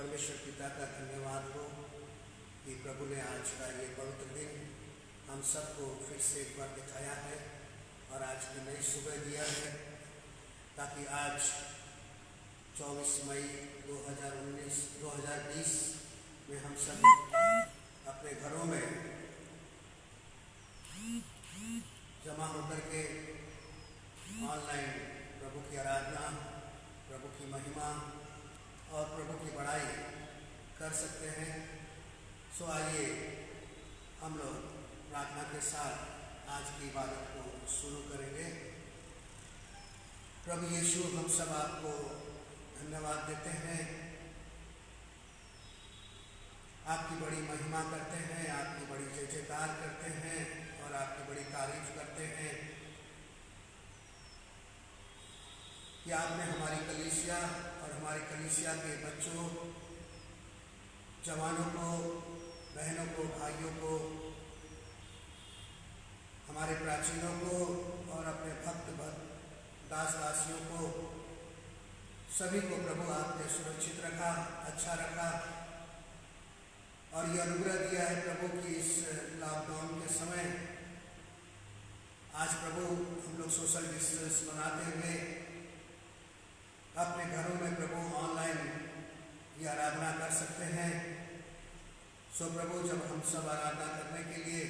परमेश्वर पिता का धन्यवाद हो कि प्रभु ने आज का ये पवित्र दिन हम सबको फिर से एक बार दिखाया है और आज की नई सुबह दिया है, ताकि आज 24 मई 2020 में हम सब अपने घरों में जमा होकर के ऑनलाइन प्रभु की आराधना, प्रभु की महिमा और प्रभु की बड़ाई कर सकते हैं। सो आइए हम लोग प्रार्थना के साथ आज की इबादत को शुरू करेंगे। प्रभु यीशु, हम सब आपको धन्यवाद देते हैं, आपकी बड़ी महिमा करते हैं, आपकी बड़ी जय जयकार करते हैं और आपकी बड़ी तारीफ करते हैं कि आपने हमारी कलीसिया और हमारी कलीसिया के बच्चों, जवानों को, बहनों को, भाइयों को, हमारे प्राचीनों को और अपने भक्त दास दासियों को, सभी को प्रभु आपने सुरक्षित रखा, अच्छा रखा और यह अनुग्रह दिया है प्रभु कि इस लॉकडाउन के समय आज प्रभु हम लोग सोशल डिस्टेंस बनाते हुए अपने घरों में प्रभु ऑनलाइन ये आराधना कर सकते हैं। सो प्रभु, जब हम सब आराधना करने के लिए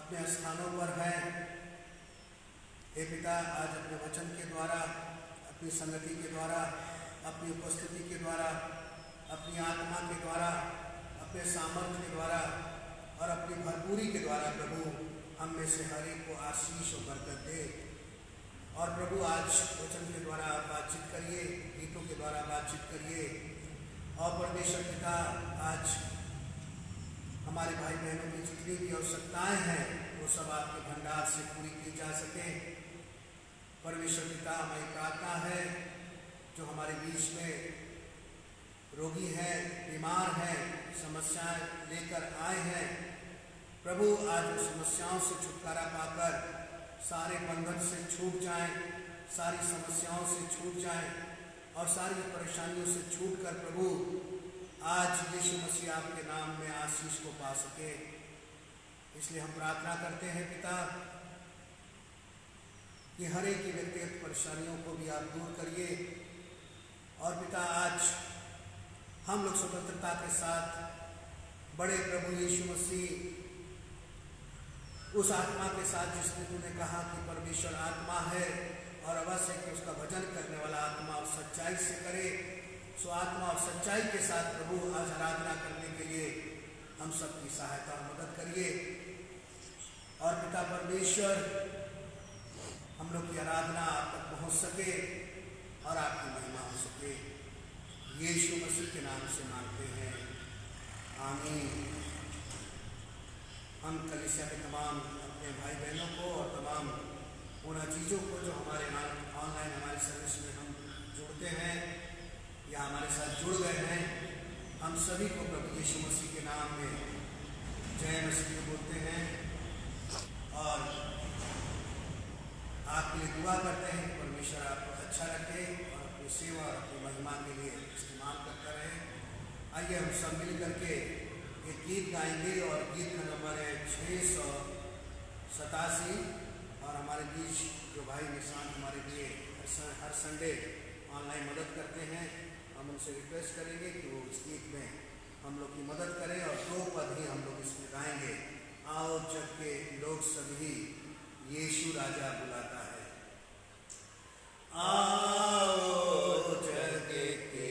अपने स्थानों पर हैं, हे पिता, आज अपने वचन के द्वारा, अपनी संगति के द्वारा, अपनी उपस्थिति के द्वारा, अपनी आत्मा के द्वारा, अपने सामर्थ्य के द्वारा और अपनी भरपूरी के द्वारा प्रभु हम में से हर एक को आशीष और बरकत दे। और प्रभु आज वचन के द्वारा बातचीत करिए, गीतों के द्वारा बातचीत करिए और परमेश्वर पिता आज हमारे भाई बहनों की जितनी भी आवश्यकताएं हैं वो सब आपके भंडार से पूरी की जा सके। परमेश्वर पिता, हमारी प्रार्थना है जो हमारे बीच में रोगी हैं, बीमार हैं, समस्याएं लेकर आए हैं, प्रभु आज समस्याओं से छुटकारा पाकर सारे बंधन से छूट जाएं, सारी समस्याओं से छूट जाएं और सारी परेशानियों से छूटकर प्रभु आज यीशु मसीह आपके नाम में आशीष को पा सके। इसलिए हम प्रार्थना करते हैं पिता कि हर एक की व्यक्तिगत परेशानियों को भी आप दूर करिए। और पिता, आज हम लोग स्वतंत्रता के साथ बड़े प्रभु यीशु मसीह उस आत्मा के साथ जिसने तूने कहा कि परमेश्वर आत्मा है और अवश्य कि उसका भजन करने वाला आत्मा और सच्चाई से करे, सो आत्मा और सच्चाई के साथ प्रभु आज आराधना करने के लिए हम सबकी सहायता और मदद करिए। और पिता परमेश्वर, हम लोग की आराधना आप तक पहुँच सके और आपकी महिमा हो सके। यीशु मसीह के नाम से मांगते हैं, आमीन। हम कलीसिया के तमाम अपने भाई बहनों को और तमाम उन चीज़ों को जो हमारे ऑनलाइन हमारी सर्विस में हम जुड़ते हैं या हमारे साथ जुड़ गए हैं, हम सभी को प्रभु यीशु मसीह के नाम में जय मसीह बोलते हैं और आपके लिए दुआ करते हैं कि परमेश्वर आपको अच्छा रखे और अपनी सेवा और अपनी महिमा के लिए इस्तेमाल करता रहे। आइए हम सब मिल करके एक गीत गाएंगे और गीत का नंबर है 687 और हमारे बीच जो भाई निशांत हमारे लिए हर संडे ऑनलाइन मदद करते हैं, हम उनसे रिक्वेस्ट करेंगे कि वो इस गीत में हम लोग की मदद करें और 2 पद ही हम लोग इसमें गाएंगे। आओ जग के लोग सभी, यीशु राजा बुलाता है। आओ जग के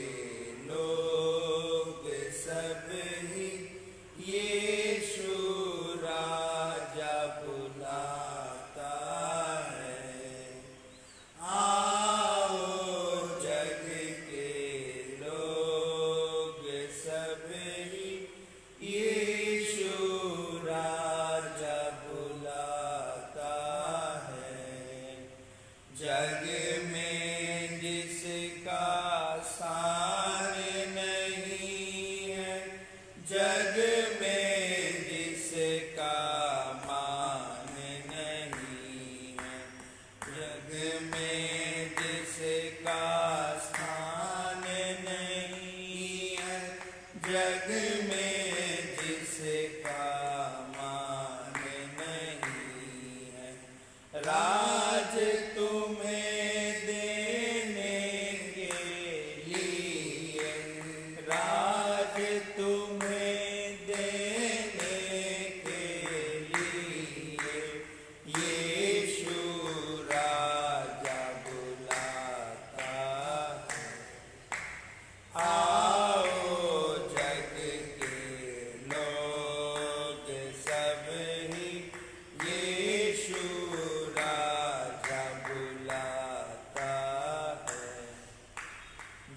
लोग सभी, यीशु राजा बुलाता है। आओ जग के लोग सभी, यीशु राजा बुलाता है। जग में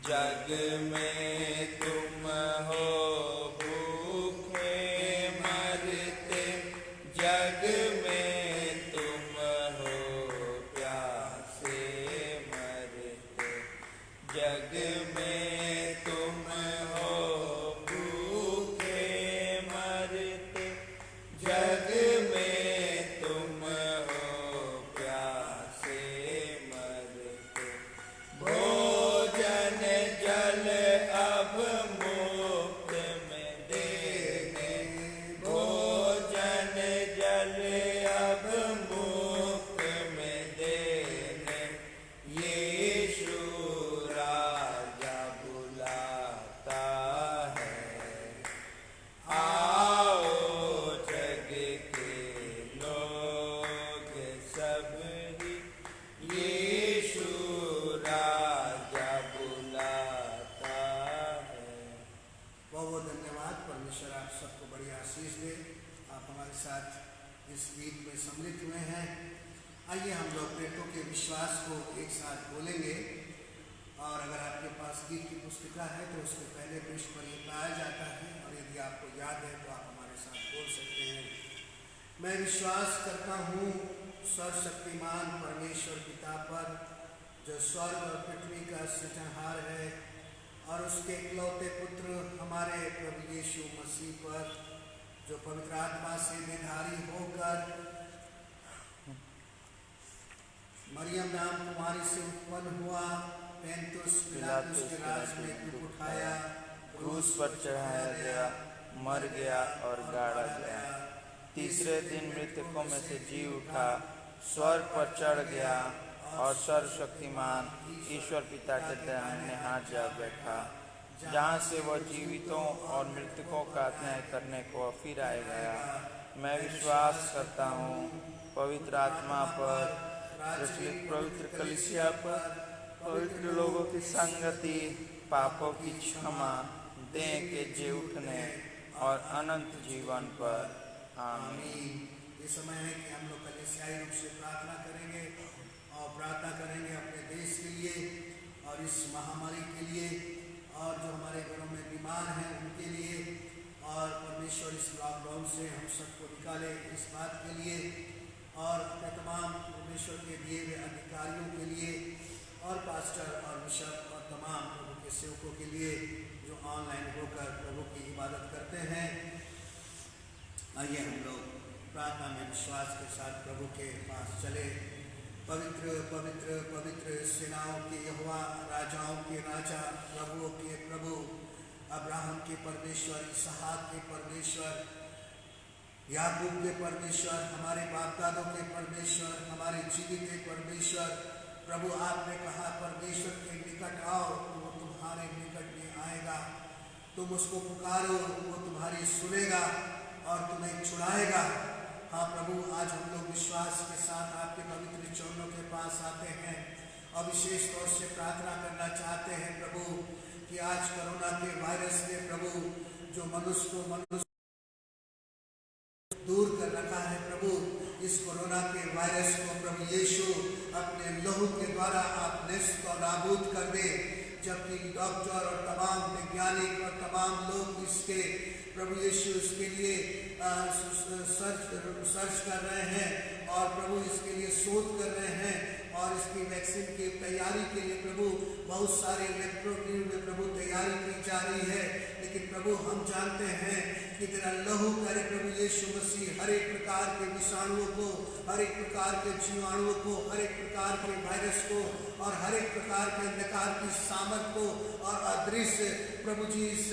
जग में तुम हो भूखे मरते, जग में तुम हो प्यासे मरते, जग में तुम हो भूखे मरते, जग में तुम हो प्यासे मरते। भोजन जल अब मुफ्त में देने, भोजन जल अब मुफ्त में देने, यीशु राजा बुलाता है। आओ जग के लोग सब ही, यीशु राजा बुलाता है। बहुत बहुत धन्यवाद। परमेश्वर आप सबको बड़ी आशीष दे। आप हमारे साथ इस गीत में सम्मिलित हुए हैं। आइए हम लोग प्रेरितों के विश्वास को एक साथ बोलेंगे। और अगर आपके पास गीत की पुस्तिका है तो उसके पहले पृष्ठ पर यह पाया जाता है, और यदि आपको याद है तो आप हमारे साथ बोल सकते हैं। मैं विश्वास करता हूँ सर्वशक्तिमान परमेश्वर पिता पर, जो स्वर्ग और पृथ्वी का सृजनहार है, और उसके इकलौते पुत्र हमारे प्रभु यीशु मसीह पर, जो पवित्र आत्मा से निधारी होकर मरियम नाम कुमारी से उत्पन्न हुआ, पेंतुस पिलातुस के राज में दुख उठाया, क्रूस पर चढ़ाया गया, मर गया और गाड़ा गया, तीसरे दिन मृतकों में से जी उठा, स्वर्ग पर चढ़ गया और सर्वशक्तिमान ईश्वर पिता के दाहिने हाथ जा बैठा, जहाँ से वह जीवितों और मृतकों का न्याय करने को फिर आएगा। मैं विश्वास करता हूँ पवित्र आत्मा पर, प्रचलित पवित्र कलीसिया पर, पवित्र लोगों की संगति, पापों की क्षमा, देह के जी उठने और अनंत जीवन पर। आमीन। ये समय है कि हम लोग कलीसियाई रूप से प्रार्थना करेंगे, और प्रार्थना करेंगे अपने देश के लिए और इस महामारी के लिए, और जो हमारे घरों में बीमार हैं उनके लिए, और परमेश्वर इस लॉकडाउन से हम सबको निकाले इस बात के लिए, और अपने तमाम परमेश्वर के दिए हुए अधिकारियों के लिए, और पास्टर और बिशप और तमाम प्रभु के सेवकों के लिए जो ऑनलाइन होकर प्रभु की इबादत करते हैं। आइए हम लोग प्रार्थना में विश्वास के साथ प्रभु के पास चले। पवित्र पवित्र पवित्र सेनाओं के यहोवा, राजाओं के राजा, प्रभुओं के प्रभु, अब्राहम के परमेश्वर, इसहाक के परमेश्वर, याकूब के परमेश्वर, हमारे बाप दादों के परमेश्वर, हमारे जीवित के परमेश्वर, प्रभु आपने कहा परमेश्वर के निकट आओ तो वो तुम्हारे निकट में आएगा, तुम उसको पुकारो वो तुम्हारी सुनेगा और तुम्हें छुड़ाएगा। हाँ प्रभु, आज हम लोग विश्वास के साथ आपके पवित्र चरणों के पास आते हैं और विशेष तौर से प्रार्थना करना चाहते हैं प्रभु कि आज कोरोना के वायरस ने प्रभु जो मनुष्य दूर कर रखा है प्रभु, इस कोरोना के वायरस को प्रभु यीशु अपने लहू के द्वारा आप नष्ट और नाबूद कर दे। जबकि डॉक्टर और तमाम वैज्ञानिक और तमाम लोग इसके प्रभु यीशु इसके लिए सर्च कर रहे हैं और प्रभु इसके लिए शोध कर रहे हैं और इसकी वैक्सीन की तैयारी के लिए प्रभु बहुत सारे इलेक्ट्रोनिक में प्रभु तैयारी की जा रही है। लेकिन प्रभु हम जानते हैं कि तेरा लहू करे प्रभु यीशु मसीह हर एक प्रकार के विषाणुओं को, हर एक प्रकार के जीवाणुओं को, हर एक प्रकार के वायरस को और हर एक प्रकार के अंधकार की सामर्थ को और अदृश्य प्रभु जी इस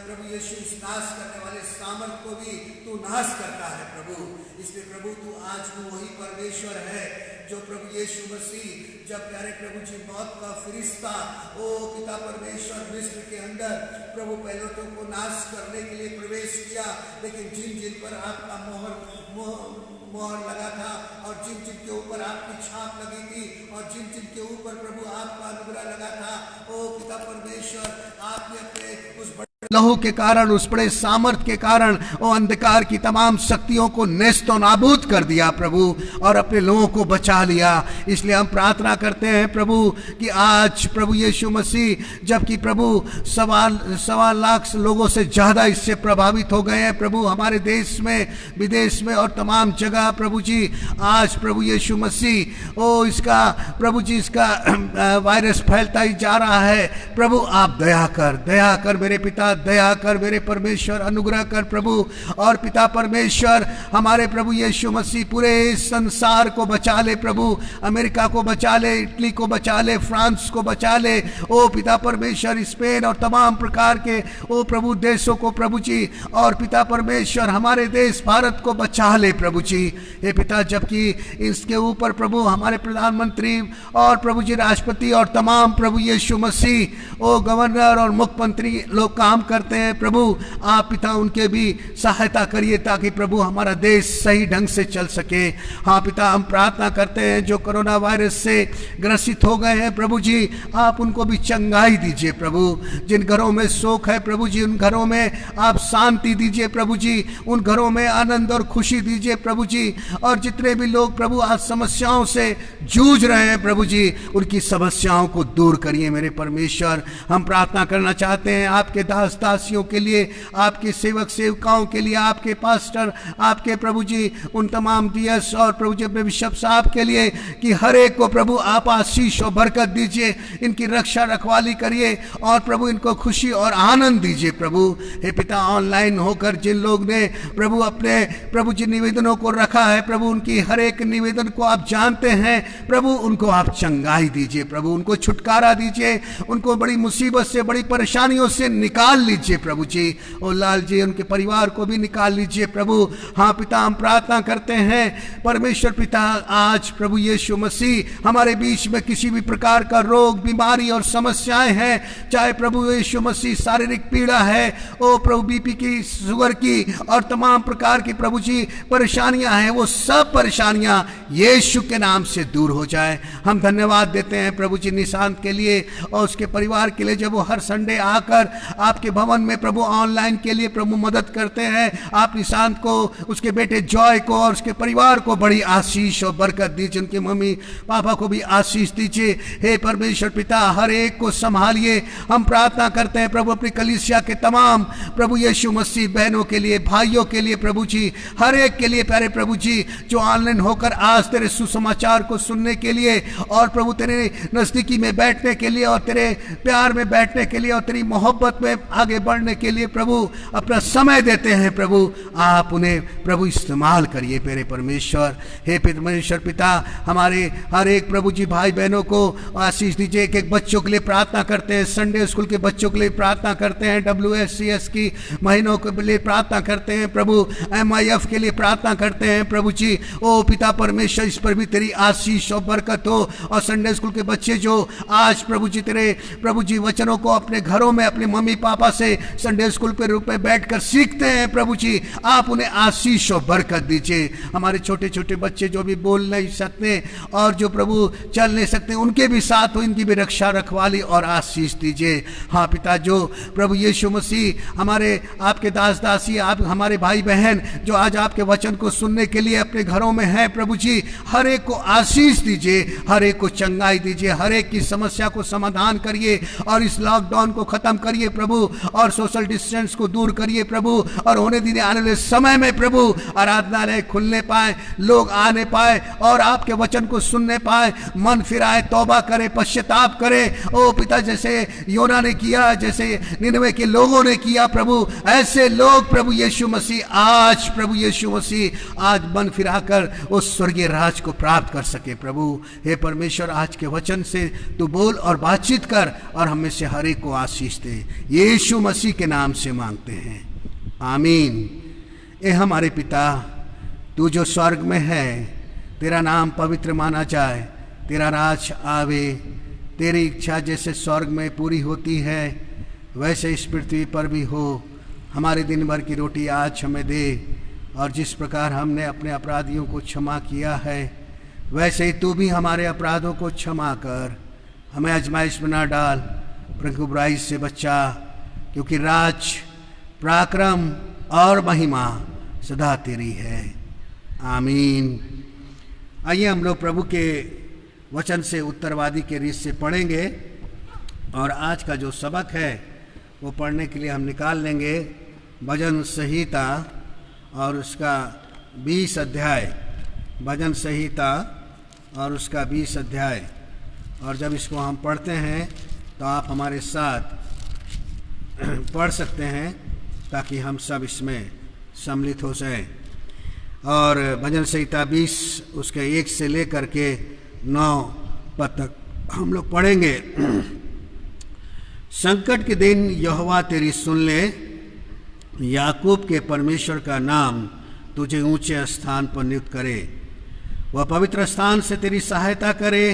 प्रभु यीशु इस नाश करने वाले सामर्थ को भी तू नाश करता है प्रभु। इसलिए प्रभु तू आज भी वही परमेश्वर है जो प्रभु यीशु मसीह जब प्यारे प्रभु जी मौत का फरिश्ता ओ पिता परमेश्वर मिस्र के अंदर प्रभु पैलोटों को नाश करने के लिए प्रवेश किया, लेकिन जिन जिन पर आपका मोहर लगा था और जिन जिन के ऊपर आपकी छाप लगी थी और जिन जिन के ऊपर प्रभु आपका अनुग्रह लगा था, ओ पिता परमेश्वर आपने अपने उस बड़े लहू के कारण, उस बड़े सामर्थ के कारण वो अंधकार की तमाम शक्तियों को नेस्तो नाबूद कर दिया प्रभु, और अपने लोगों को बचा लिया। इसलिए हम प्रार्थना करते हैं प्रभु कि आज प्रभु यीशु मसीह, जबकि प्रभु सवा लाख लोगों से ज़्यादा इससे प्रभावित हो गए हैं प्रभु, हमारे देश में, विदेश में और तमाम जगह प्रभु जी, आज प्रभु यीशु मसीह इसका प्रभु जी, इसका वायरस फैलता ही जा रहा है प्रभु। आप दया कर मेरे पिता, दया कर मेरे परमेश्वर, अनुग्रह कर प्रभु। और पिता परमेश्वर, हमारे प्रभु यीशु मसीह पूरे संसार को बचा ले प्रभु, अमेरिका को बचा ले, इटली को बचा ले, फ्रांस को बचा ले, ओ पिता परमेश्वर, स्पेन और तमाम प्रकार के ओ प्रभु देशों को प्रभु जी, और पिता परमेश्वर हमारे देश भारत को बचा ले प्रभु जी। हे पिता, जबकि इसके ऊपर प्रभु हमारे प्रधानमंत्री और प्रभु जी राष्ट्रपति और तमाम प्रभु यीशु मसीह ओ गवर्नर और मुख्यमंत्री लोग काम करते हैं प्रभु, आप पिता उनके भी सहायता करिए ताकि प्रभु हमारा देश सही ढंग से चल सके। हाँ पिता, हम प्रार्थना करते हैं जो कोरोना वायरस से ग्रसित हो गए हैं प्रभु जी, आप उनको भी चंगाई दीजिए प्रभु। जिन घरों में शोक है प्रभु जी, उन घरों में आप शांति दीजिए प्रभु जी, उन घरों में आनंद और खुशी दीजिए प्रभु जी। और जितने भी लोग प्रभु आज समस्याओं से जूझ रहे हैं प्रभु जी, उनकी समस्याओं को दूर करिए मेरे परमेश्वर। हम प्रार्थना करना चाहते हैं आपके दास दासियों के लिए, आपके सेवक सेवकाओं के लिए, आपके पास्टर, आपके प्रभु जी उन तमाम डीएस और प्रभु जी अपने बिशप साहब के लिए, कि हर एक को प्रभु आप आशीष और बरकत दीजिए, इनकी रक्षा रखवाली करिए और प्रभु इनको खुशी और आनंद दीजिए प्रभु। हे पिता, ऑनलाइन होकर जिन लोग ने प्रभु अपने प्रभु जी निवेदनों को रखा है प्रभु, उनकी हर एक निवेदन को आप जानते हैं प्रभु, उनको आप चंगाई दीजिए प्रभु, उनको छुटकारा दीजिए, उनको बड़ी मुसीबत से, बड़ी परेशानियों से निकाल लीजिए प्रभु जी। और लाल जी, उनके परिवार को भी निकाल लीजिए प्रभु। हाँ पिता, हम प्रार्थना करते हैं परमेश्वर पिता, आज प्रभु यीशु मसीह हमारे बीच में किसी भी प्रकार का रोग, बीमारी और समस्याएं हैं, चाहे प्रभु यीशु मसीह शारीरिक पीड़ा है, ओ प्रभु बीपी की, शुगर की और तमाम प्रकार की प्रभु जी परेशानियां हैं, वो सब परेशानियां यीशु के नाम से दूर हो जाए। हम धन्यवाद देते हैं प्रभु जी निशांत के लिए और उसके परिवार के लिए, जब वो हर संडे आकर आपके भवन में प्रभु ऑनलाइन के लिए प्रभु मदद करते हैं। आप निशांत को, उसके बेटे जॉय को और उसके परिवार को बड़ी आशीष और बरकत दीजिए, उनके मम्मी पापा को भी आशीष दीजिए। हे परमेश्वर पिता, हर एक को संभालिए। हम प्रार्थना करते हैं प्रभु अपनी कलीसिया के तमाम प्रभु यीशु मसीह बहनों के लिए, भाइयों के लिए प्रभु जी, हर एक के लिए प्यारे प्रभु जी, जो ऑनलाइन होकर आज तेरे सुसमाचार को सुनने के लिए और प्रभु तेरे नजदीकी में बैठने के लिए और तेरे प्यार में बैठने के लिए और तेरी मोहब्बत में आगे बढ़ने के लिए प्रभु अपना समय देते हैं प्रभु, आप उन्हें प्रभु इस्तेमाल करिए मेरे परमेश्वर। हे परमेश्वर पिता, हमारे हर एक प्रभु जी भाई बहनों को आशीष दीजिए। एक एक बच्चों के लिए प्रार्थना करते हैं, संडे स्कूल के बच्चों के लिए प्रार्थना करते हैं, WSCS की महीनों के लिए प्रार्थना करते हैं प्रभु, MIF के लिए प्रार्थना करते हैं प्रभु जी। ओ पिता परमेश्वर, इस पर भी तेरी आशीष और बरकत हो। और संडे स्कूल के बच्चे जो आज प्रभु जी तेरे प्रभु जी वचनों को अपने घरों में अपने मम्मी पापा से संडे स्कूल के रूप में बैठकर सीखते हैं प्रभु जी, आप उन्हें आशीष और बरकत दीजिए। हमारे छोटे छोटे बच्चे जो भी बोल नहीं सकते और जो प्रभु चल नहीं सकते, उनके भी साथ हो, इनकी भी रक्षा रखवाली और आशीष दीजिए। हाँ पिता, जो प्रभु यीशु मसीह हमारे आपके दास दासी, आप हमारे भाई बहन जो आज आपके वचन को सुनने के लिए अपने घरों में हैं प्रभु जी, हर एक को आशीष दीजिए, हर एक को चंगाई दीजिए, हर एक की समस्या को समाधान करिए और इस लॉकडाउन को खत्म करिए प्रभु, और सोशल डिस्टेंस को दूर करिए प्रभु, और होने दीजिए आने वाले समय में प्रभु आराधनालय खुलने पाए, लोग आने पाए और आपके वचन को सुनने पाए, मन फिराए, तौबा करे, पश्चाताप करे। ओ पिता, जैसे योना ने किया, जैसे निनवे के लोगों ने किया प्रभु, ऐसे लोग प्रभु यीशु मसीह आज प्रभु यीशु मसीह आज मन फिराकर उस स्वर्गीय राज को प्राप्त कर सके प्रभु। हे परमेश्वर, आज के वचन से तू बोल और बातचीत कर और हम में से हर एक को आशीष दे, यीशु मसीह के नाम से मांगते हैं, आमीन। ए हमारे पिता, तू जो स्वर्ग में है, तेरा नाम पवित्र माना जाए, तेरा राज आवे, तेरी इच्छा जैसे स्वर्ग में पूरी होती है वैसे इस पृथ्वी पर भी हो। हमारे दिन भर की रोटी आज हमें दे, और जिस प्रकार हमने अपने अपराधियों को क्षमा किया है वैसे ही तू भी हमारे अपराधों को क्षमा कर, हमें आजमाइश में न डाल परंतु बुराई से बचा, क्योंकि राज, पराक्रम और महिमा सदा तेरी है। आमीन। आइए हम लोग प्रभु के वचन से उत्तरवादी के रीत से पढ़ेंगे और आज का जो सबक है वो पढ़ने के लिए हम निकाल लेंगे भजन संहिता और उसका 20 अध्याय। भजन संहिता और उसका 20 अध्याय। और जब इसको हम पढ़ते हैं तो आप हमारे साथ पढ़ सकते हैं ताकि हम सब इसमें सम्मिलित हो जाएं। और भजन संहिता 20 उसके 1 से लेकर के 9 पद तक हम लोग पढ़ेंगे। संकट के दिन यहोवा तेरी सुन ले, याकूब के परमेश्वर का नाम तुझे ऊंचे स्थान पर नियुक्त करे। वह पवित्र स्थान से तेरी सहायता करे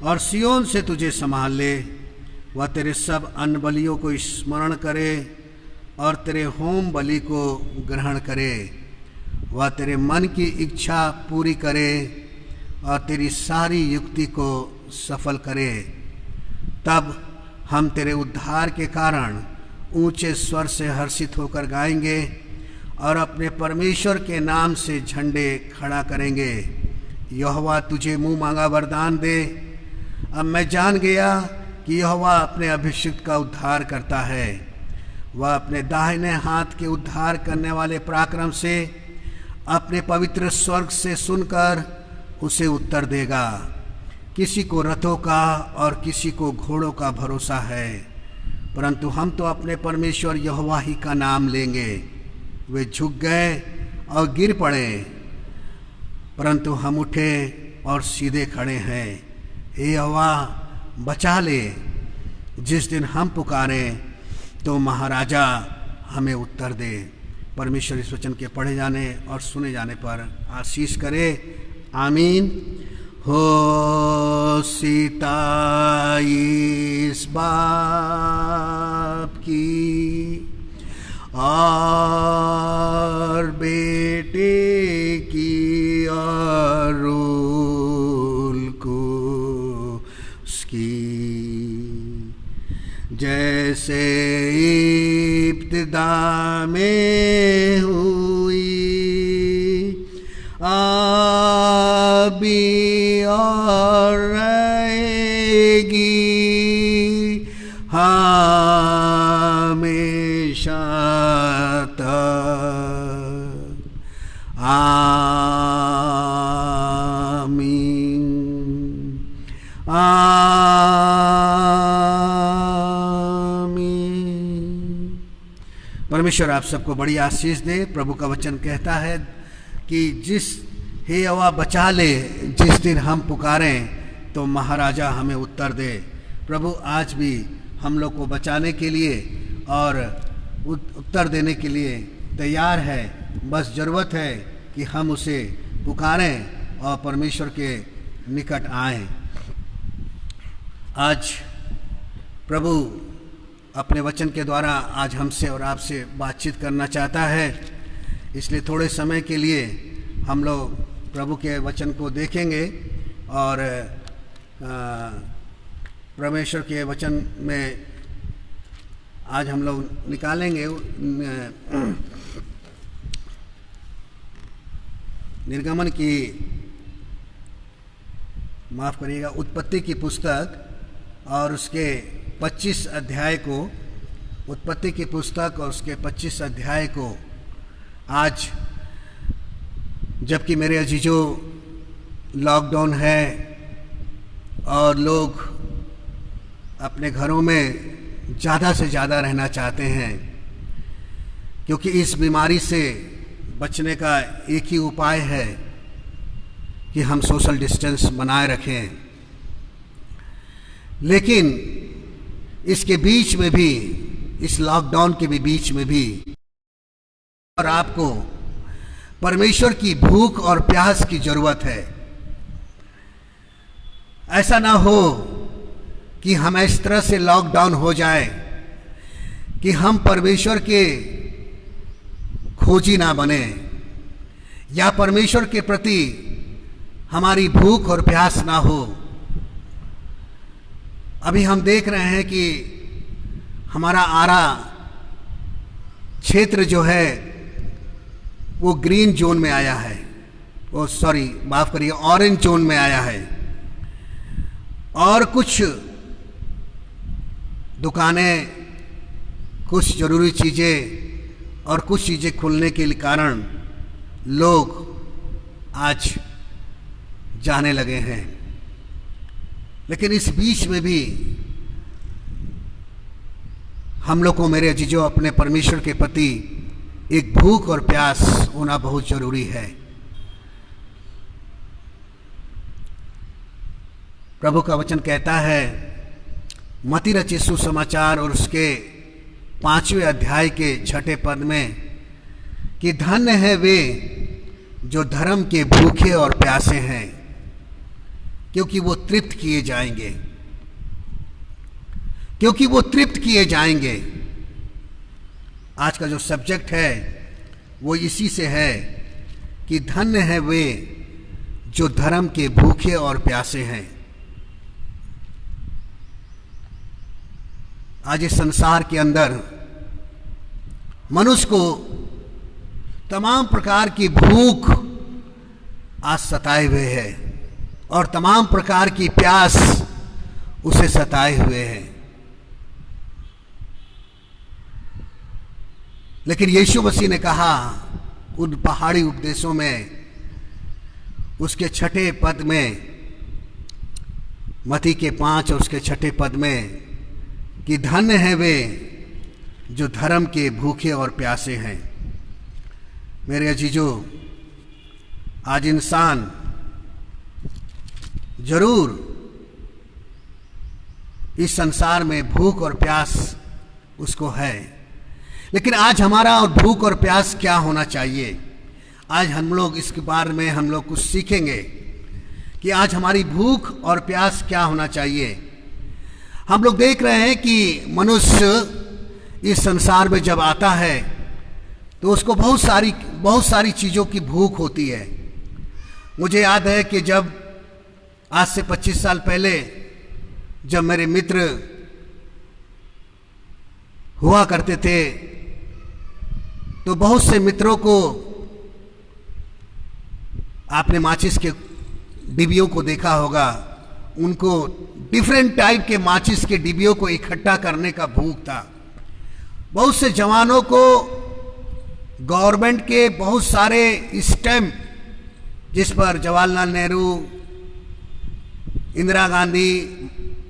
और सियोन से तुझे संभाल ले। वह तेरे सब अन्न बलियों को स्मरण करे और तेरे होम बलि को ग्रहण करे। वह तेरे मन की इच्छा पूरी करे और तेरी सारी युक्ति को सफल करे। तब हम तेरे उद्धार के कारण ऊंचे स्वर से हर्षित होकर गाएंगे और अपने परमेश्वर के नाम से झंडे खड़ा करेंगे। यहोवा तुझे मुंह मांगा वरदान दे। अब मैं जान गया कि यहोवा अपने अभिषिक्त का उद्धार करता है। वह अपने दाहिने हाथ के उद्धार करने वाले पराक्रम से अपने पवित्र स्वर्ग से सुनकर उसे उत्तर देगा। किसी को रथों का और किसी को घोड़ों का भरोसा है, परंतु हम तो अपने परमेश्वर यहोवा ही का नाम लेंगे। वे झुक गए और गिर पड़े, परंतु हम उठे और सीधे खड़े हैं। हे यहोवा बचा ले। जिस दिन हम पुकारें तो महाराजा हमें उत्तर दे। परमेश्वर इस वचन के पढ़े जाने और सुने जाने पर आशीष करे। आमीन। हो सीता इस बाप की और बेटे की और रूल को उसकी, जैसे इब्तिदा में हुई अभी और रहेगी हमेशा तक। आमीन। परमेश्वर आप सबको बड़ी आशीष दे। प्रभु का वचन कहता है कि हे यहोवा बचा ले, जिस दिन हम पुकारें तो महाराजा हमें उत्तर दे। प्रभु आज भी हम लोग को बचाने के लिए और उत्तर देने के लिए तैयार है। बस ज़रूरत है कि हम उसे पुकारें और परमेश्वर के निकट आएं। आज प्रभु अपने वचन के द्वारा आज हमसे और आपसे बातचीत करना चाहता है, इसलिए थोड़े समय के लिए हम लोग प्रभु के वचन को देखेंगे और परमेश्वर के वचन में आज हम लोग निकालेंगे निर्गमन की, माफ़ करिएगा, उत्पत्ति की पुस्तक और उसके 25 अध्याय को, उत्पत्ति की पुस्तक और उसके 25 अध्याय को आज, जबकि मेरे अजीजों लॉकडाउन है और लोग अपने घरों में ज़्यादा से ज़्यादा रहना चाहते हैं, क्योंकि इस बीमारी से बचने का एक ही उपाय है कि हम सोशल डिस्टेंस बनाए रखें। लेकिन इसके बीच में भी, इस लॉकडाउन के भी बीच में भी और आपको परमेश्वर की भूख और प्यास की जरूरत है। ऐसा ना हो कि हम इस तरह से लॉकडाउन हो जाए कि हम परमेश्वर के खोजी ना बने, या परमेश्वर के प्रति हमारी भूख और प्यास ना हो। अभी हम देख रहे हैं कि हमारा आरा क्षेत्र जो है वो ग्रीन जोन में आया है, वो सॉरी माफ करिए ऑरेंज जोन में आया है, और कुछ दुकानें, कुछ जरूरी चीज़ें और कुछ चीज़ें खुलने के कारण लोग आज जाने लगे हैं। लेकिन इस बीच में भी हम लोग को, मेरे अजीजों, अपने परमेश्वर के प्रति एक भूख और प्यास होना बहुत जरूरी है। प्रभु का वचन कहता है मत्ती रचित सुसमाचार और उसके 5वें अध्याय के 6ठे पद में कि धन्य है वे जो धर्म के भूखे और प्यासे हैं, क्योंकि वो तृप्त किए जाएंगे, क्योंकि वो तृप्त किए जाएंगे। आज का जो सब्जेक्ट है वो इसी से है कि धन्य है वे जो धर्म के भूखे और प्यासे हैं। आज इस संसार के अंदर मनुष्य को तमाम प्रकार की भूख आज सताए हुए है और तमाम प्रकार की प्यास उसे सताए हुए है। लेकिन यीशु मसीह ने कहा उन पहाड़ी उपदेशों में, उसके 6ठे पद में, मत्ती के 5 और उसके 6ठे पद में, कि धन्य है वे जो धर्म के भूखे और प्यासे हैं। मेरे अजीजों, आज इंसान जरूर इस संसार में भूख और प्यास उसको है, लेकिन आज हमारा और भूख और प्यास क्या होना चाहिए? आज हम लोग इसके बारे में हम लोग कुछ सीखेंगे कि आज हमारी भूख और प्यास क्या होना चाहिए। हम लोग देख रहे हैं कि मनुष्य इस संसार में जब आता है तो उसको बहुत सारी चीज़ों की भूख होती है। मुझे याद है कि जब आज से 25 साल पहले जब मेरे मित्र हुआ करते थे तो बहुत से मित्रों को आपने माचिस के डिबियों को देखा होगा, उनको डिफरेंट टाइप के माचिस के डिबियों को इकट्ठा करने का भूख था। बहुत से जवानों को गवर्नमेंट के बहुत सारे स्टैम्प जिस पर जवाहरलाल नेहरू, इंदिरा गांधी,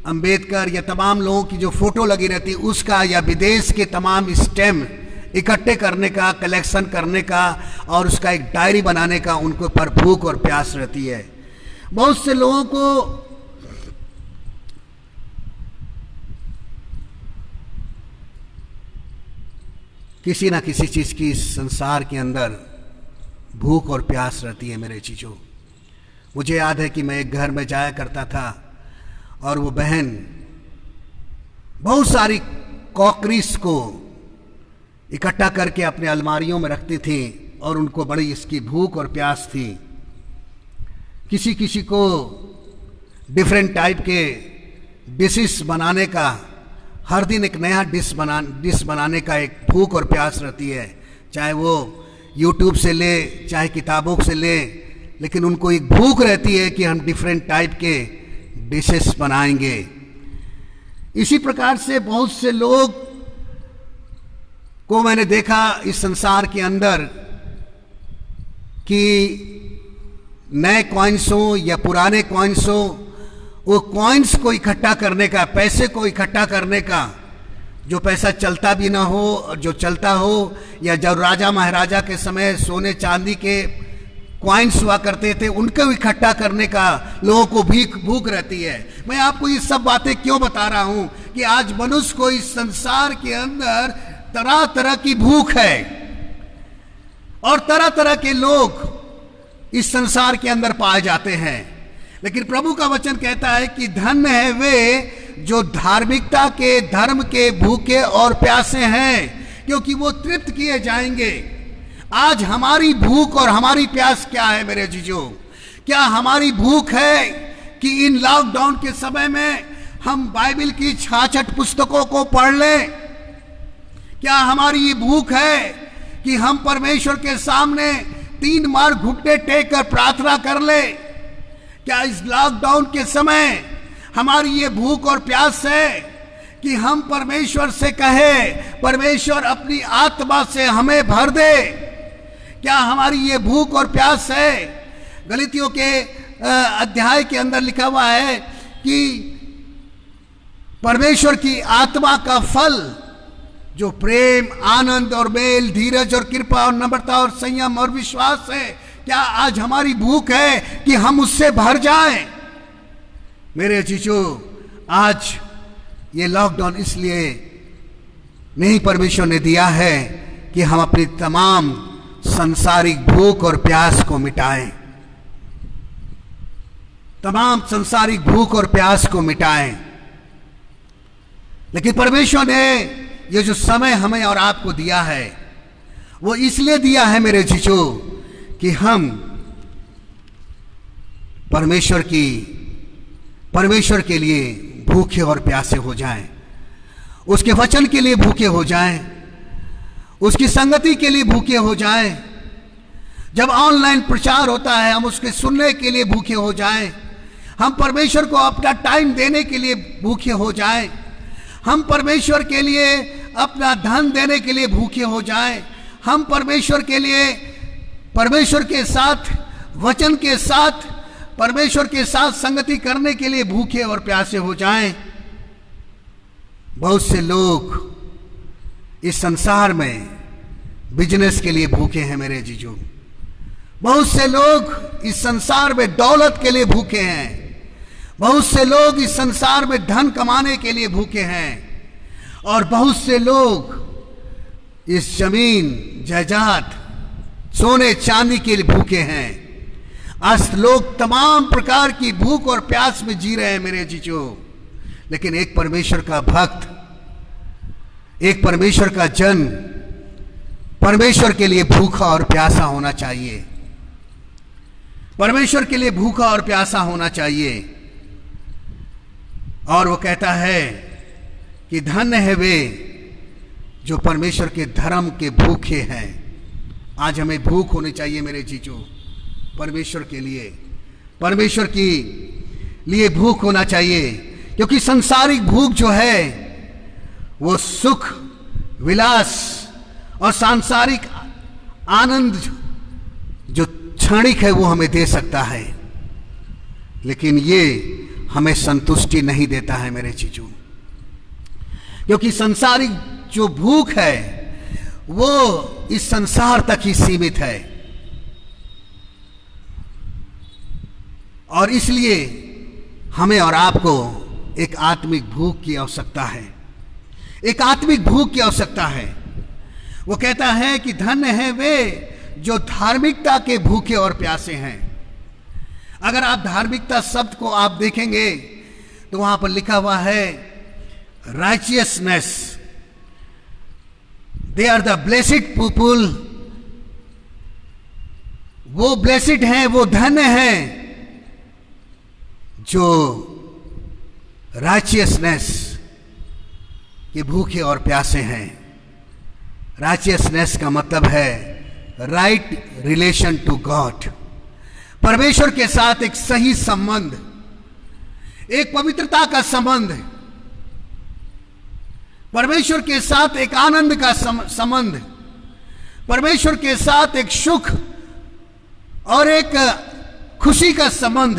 अंबेडकर या तमाम लोगों की जो फोटो लगी रहती है उसका, या विदेश के तमाम स्टैम्प इकट्ठे करने का, कलेक्शन करने का और उसका एक डायरी बनाने का उनको पर भूख और प्यास रहती है। बहुत से लोगों को किसी ना किसी चीज की इस संसार के अंदर भूख और प्यास रहती है। मेरे चीजों, मुझे याद है कि मैं एक घर में जाया करता था और वो बहन बहुत सारी कॉकरीज को इकट्ठा करके अपने अलमारियों में रखती थी और उनको बड़ी इसकी भूख और प्यास थी। किसी किसी को डिफरेंट टाइप के डिशेस बनाने का, हर दिन एक नया डिश बनाने का एक भूख और प्यास रहती है, चाहे वो यूट्यूब से ले चाहे किताबों से ले, लेकिन उनको एक भूख रहती है कि हम डिफरेंट टाइप के डिशेस बनाएंगे। इसी प्रकार से बहुत से लोग को मैंने देखा इस संसार के अंदर कि नए कॉइन्स हो या पुराने कॉइन्स हो, वो कॉइन्स को इकट्ठा करने का, पैसे को इकट्ठा करने का, जो पैसा चलता भी ना हो और जो चलता हो, या जब राजा महाराजा के समय सोने चांदी के कॉइन्स हुआ करते थे उनको इकट्ठा करने का लोगों को भूख रहती है। मैं आपको ये सब बातें क्यों बता रहा हूं कि आज मनुष्य को इस संसार के अंदर तरह तरह की भूख है और तरह तरह के लोग इस संसार के अंदर पाए जाते हैं। लेकिन प्रभु का वचन कहता है कि धन्य है वे जो धार्मिकता के, धर्म के भूखे और प्यासे हैं, क्योंकि वो तृप्त किए जाएंगे। आज हमारी भूख और हमारी प्यास क्या है मेरे जीजो? क्या हमारी भूख है कि इन लॉकडाउन के समय में हम बाइबल की 66 पुस्तकों को पढ़ लें? क्या हमारी ये भूख है कि हम परमेश्वर के सामने 3 बार घुटने टेक कर प्रार्थना कर ले? क्या इस लॉकडाउन के समय हमारी ये भूख और प्यास है कि हम परमेश्वर से कहे, परमेश्वर अपनी आत्मा से हमें भर दे? क्या हमारी ये भूख और प्यास है? गलातियों के अध्याय के अंदर लिखा हुआ है कि परमेश्वर की आत्मा का फल जो प्रेम, आनंद और मेल, धीरज और कृपा और नम्रता और संयम और विश्वास है, क्या आज हमारी भूख है कि हम उससे भर जाएं? मेरे अजीजों, आज ये लॉकडाउन इसलिए नहीं परमेश्वर ने दिया है कि हम अपनी तमाम सांसारिक भूख और प्यास को मिटाएं, तमाम सांसारिक भूख और प्यास को मिटाएं। लेकिन परमेश्वर ने ये जो समय हमें और आपको दिया है, वो इसलिए दिया है मेरे जीजो कि हम परमेश्वर के लिए भूखे और प्यासे हो जाएं, उसके वचन के लिए भूखे हो जाएं, उसकी संगति के लिए भूखे हो जाएं। जब ऑनलाइन प्रचार होता है, हम उसके सुनने के लिए भूखे हो जाएं। हम परमेश्वर को अपना टाइम देने के लिए भूखे हो जाएं। हम परमेश्वर के लिए अपना धन देने के लिए भूखे हो जाएं। हम परमेश्वर के लिए, परमेश्वर के साथ, वचन के साथ, परमेश्वर के साथ संगति करने के लिए भूखे और प्यासे हो जाएं। बहुत से लोग इस संसार में बिजनेस के लिए भूखे हैं मेरे जीजो। बहुत से लोग इस संसार में दौलत के लिए भूखे हैं। बहुत से लोग इस संसार में धन कमाने के लिए भूखे हैं। और बहुत से लोग इस जमीन, जायदाद, सोने चांदी के लिए भूखे हैं। आज लोग तमाम प्रकार की भूख और प्यास में जी रहे हैं मेरे जीजो। लेकिन एक परमेश्वर का भक्त, एक परमेश्वर का जन परमेश्वर के लिए भूखा और प्यासा होना चाहिए। परमेश्वर के लिए भूखा और प्यासा होना चाहिए। और वो कहता है कि धन्य है वे जो परमेश्वर के धर्म के भूखे हैं। आज हमें भूख होनी चाहिए मेरे जीजो, परमेश्वर के लिए, परमेश्वर की लिए भूख होना चाहिए। क्योंकि सांसारिक भूख जो है वो सुख, विलास और सांसारिक आनंद जो क्षणिक है वो हमें दे सकता है, लेकिन ये हमें संतुष्टि नहीं देता है मेरे चीजों। क्योंकि सांसारिक जो भूख है वो इस संसार तक ही सीमित है। और इसलिए हमें और आपको एक आत्मिक भूख की आवश्यकता है, एक आत्मिक भूख की आवश्यकता है। वो कहता है कि धन्य है वे जो धार्मिकता के भूखे और प्यासे हैं। अगर आप धार्मिकता शब्द को आप देखेंगे तो वहां पर लिखा हुआ है righteousness. They are the blessed people. वो ब्लेसिड हैं, वो धन्य हैं जो राइचियसनेस के भूखे और प्यासे हैं। राइचियसनेस का मतलब है राइट रिलेशन टू गॉड, परमेश्वर के साथ एक सही संबंध, एक पवित्रता का संबंध, परमेश्वर के साथ एक आनंद का संबंध, परमेश्वर के साथ एक सुख और एक खुशी का संबंध,